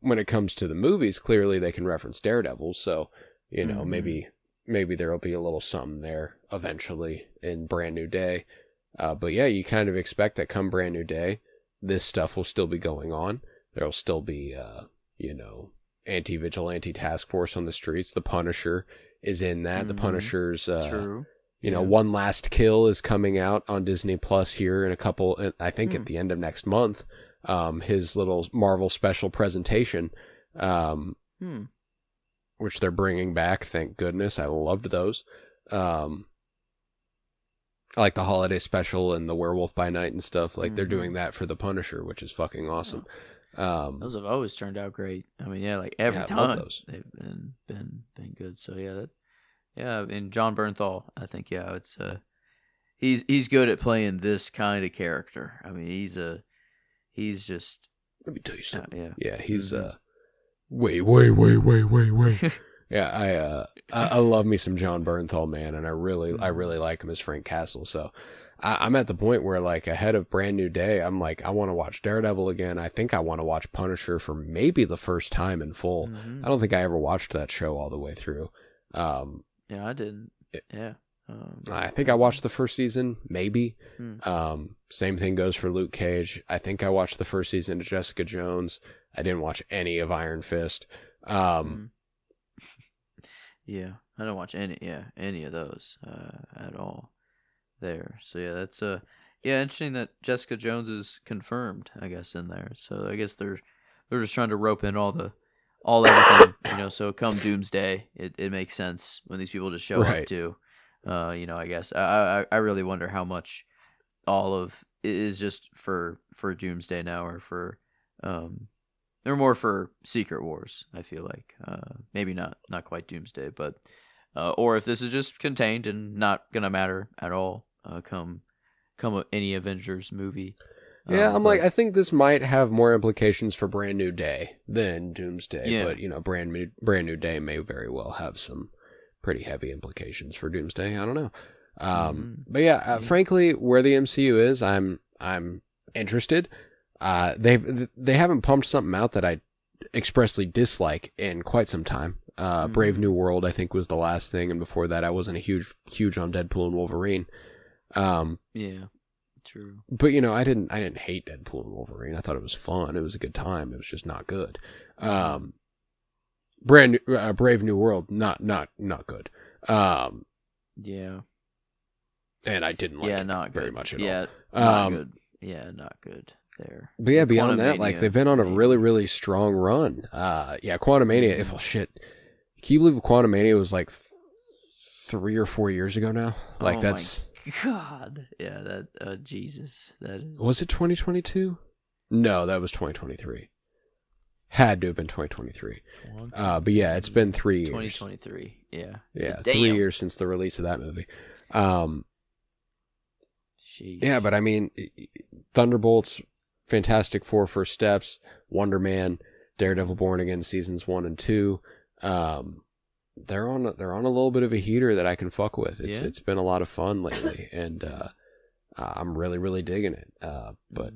Speaker 1: when it comes to the movies, clearly they can reference Daredevil. So, maybe there'll be a little something there eventually in Brand New Day. But yeah, you kind of expect that come Brand New Day, this stuff will still be going on. There'll still be, anti-vigilante task force on the streets. The Punisher is in that. The Punisher's,
Speaker 2: True.
Speaker 1: One Last Kill is coming out on Disney Plus here in a couple, I think at the end of next month. His little Marvel special presentation, which they're bringing back. Thank goodness. I loved those. I like the holiday special and the Werewolf by Night and stuff. Like they're doing that for the Punisher, which is fucking awesome.
Speaker 2: Those have always turned out great. I mean, like every time they've been good. So and John Bernthal, I think it's he's good at playing this kind of character. I mean, he's just.
Speaker 1: Let me tell you something.
Speaker 2: Yeah,
Speaker 1: he's way. Yeah, I love me some John Bernthal, man, and I really like him as Frank Castle. So I'm at the point where, like, ahead of Brand New Day, I'm like, I want to watch Daredevil again. I think I want to watch Punisher for maybe the first time in full. I don't think I ever watched that show all the way through.
Speaker 2: Yeah, I didn't.
Speaker 1: I think I watched the first season, maybe. Same thing goes for Luke Cage. I think I watched the first season of Jessica Jones. I didn't watch any of Iron Fist.
Speaker 2: Yeah, I don't watch any of those at all there. So that's interesting that Jessica Jones is confirmed, I guess, in there. So I guess they're just trying to rope in all everything, so come Doomsday, it makes sense when these people just show up too. I guess I really wonder how much all of it is just for Doomsday now, or for they're more for Secret Wars. I feel like maybe not quite Doomsday, but or if this is just contained and not gonna matter at all come any Avengers movie.
Speaker 1: Yeah, I think this might have more implications for Brand New Day than Doomsday, but Brand New Day may very well have some pretty heavy implications for Doomsday. I don't know. But yeah, frankly, where the MCU is, I'm interested. They haven't pumped something out that I expressly dislike in quite some time. Brave New World, I think, was the last thing, and before that, I wasn't a huge on Deadpool and Wolverine.
Speaker 2: True.
Speaker 1: But I didn't hate Deadpool and Wolverine. I thought it was fun. It was a good time. It was just not good. Brave New World, not good.
Speaker 2: Yeah.
Speaker 1: And I didn't like it very much at all.
Speaker 2: Not good. Yeah, not good there.
Speaker 1: But yeah, beyond that, like they've been on a really, really strong run. Quantumania, Can you believe Quantumania was like 3 or 4 years ago now? Like, that's...
Speaker 2: my God. Yeah, that, Jesus. That is...
Speaker 1: Was it 2022? No, that was 2023. Had to have been 2023. But yeah, it's been 3 years.
Speaker 2: 2023, yeah.
Speaker 1: Yeah,
Speaker 2: Damn.
Speaker 1: 3 years since the release of that movie. Yeah, but I mean, Thunderbolts, Fantastic Four First Steps, Wonder Man, Daredevil Born Again seasons 1 and 2. They're on a little bit of a heater that I can fuck with. It's been a lot of fun lately, and I'm really, really digging it. But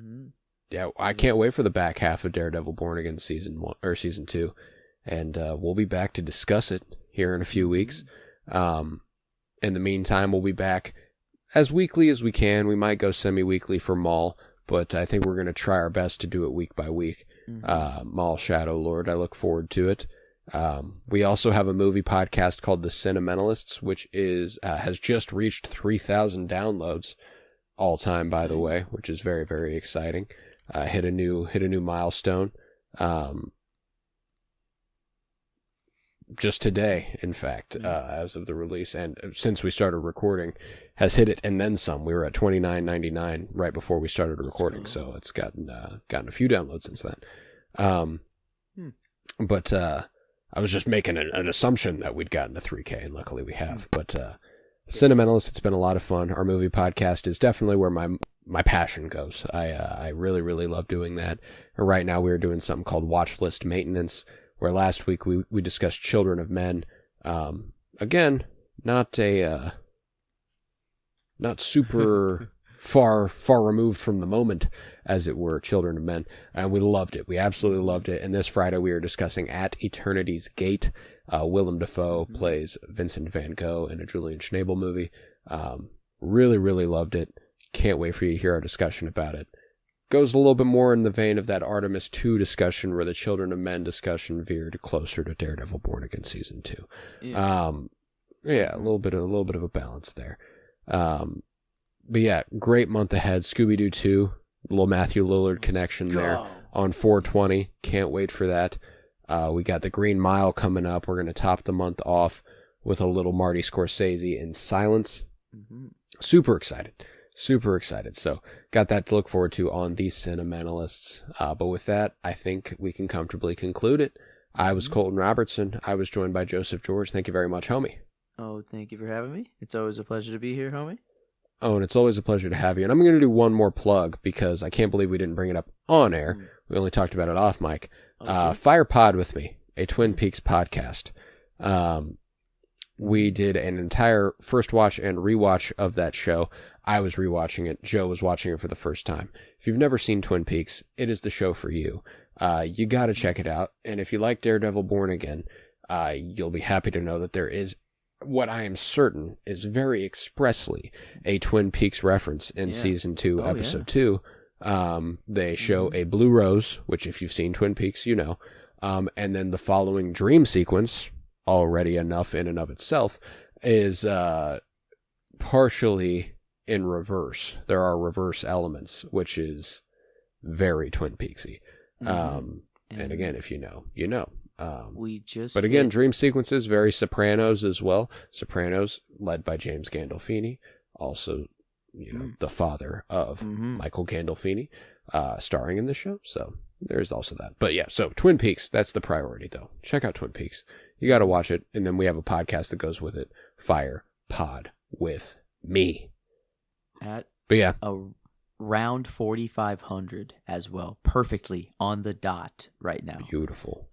Speaker 1: yeah, I can't wait for the back half of Daredevil Born Again season 1 or season 2, and we'll be back to discuss it here in a few weeks. In the meantime, we'll be back as weekly as we can. We might go semi-weekly for Maul, but I think we're going to try our best to do it week by week. Maul Shadow Lord, I look forward to it. We also have a movie podcast called The Cinementalists, which has just reached 3,000 downloads all time, by the way, which is very, very exciting. Hit a new milestone. Just today, in fact, as of the release, and since we started recording, has hit it and then some. We were at 29.99 right before we started recording, so it's gotten a few downloads since then. But I was just making an assumption that we'd gotten to 3K, and luckily we have. But Cinementalists, it's been a lot of fun. Our movie podcast is definitely where my passion goes. I really, really love doing that. And right now we're doing something called Watch List Maintenance, where last week we discussed Children of Men. Again, not super far removed from the moment, as it were, Children of Men. And we loved it. We absolutely loved it. And this Friday we are discussing At Eternity's Gate. Willem Dafoe plays Vincent van Gogh in a Julian Schnabel movie. Really, really loved it. Can't wait for you to hear our discussion about it. Goes a little bit more in the vein of that Artemis II discussion, where the Children of Men discussion veered closer to Daredevil Born Again season 2. Yeah, a little bit of a balance there. But yeah, great month ahead. Scooby-Doo 2, little Matthew Lillard connection there on 4/20. Can't wait for that. We got the Green Mile coming up. We're going to top the month off with a little Marty Scorsese in Silence. Super excited. So got that to look forward to on The Cinementalists. But with that, I think we can comfortably conclude it. I was Colton Robertson. I was joined by Joseph George. Thank you very much, homie.
Speaker 2: Oh, thank you for having me. It's always a pleasure to be here, homie.
Speaker 1: Oh, and it's always a pleasure to have you. And I'm going to do one more plug because I can't believe we didn't bring it up on air. We only talked about it off mic. Sure. Fire Pod with me, a Twin Peaks podcast. We did an entire first watch and rewatch of that show. I was rewatching it. Joe was watching it for the first time. If you've never seen Twin Peaks, it is the show for you. You got to check it out. And if you like Daredevil Born Again, you'll be happy to know that there is what I am certain is very expressly a Twin Peaks reference in season 2, episode 2. They show a blue rose, which if you've seen Twin Peaks, you know. And then the following dream sequence, already enough in and of itself, is partially in reverse. There are reverse elements, which is very Twin Peaksy. And again, if you know, you know. But again, dream sequences, very Sopranos as well. Sopranos, led by James Gandolfini, also, the father of Michael Gandolfini, starring in the show. So there's also that. But yeah, so Twin Peaks, that's the priority though. Check out Twin Peaks. You got to watch it. And then we have a podcast that goes with it, Fire Pod with me. But yeah.
Speaker 2: Round 4,500 as well, perfectly on the dot right now.
Speaker 1: Beautiful.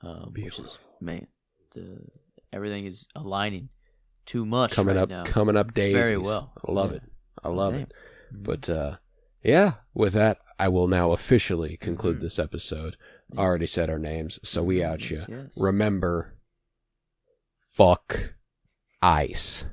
Speaker 2: Everything is aligning too much
Speaker 1: coming up daisies.
Speaker 2: Very well.
Speaker 1: I love it. But yeah, with that, I will now officially conclude this episode. Already said our names, so we out you. Remember, fuck ice.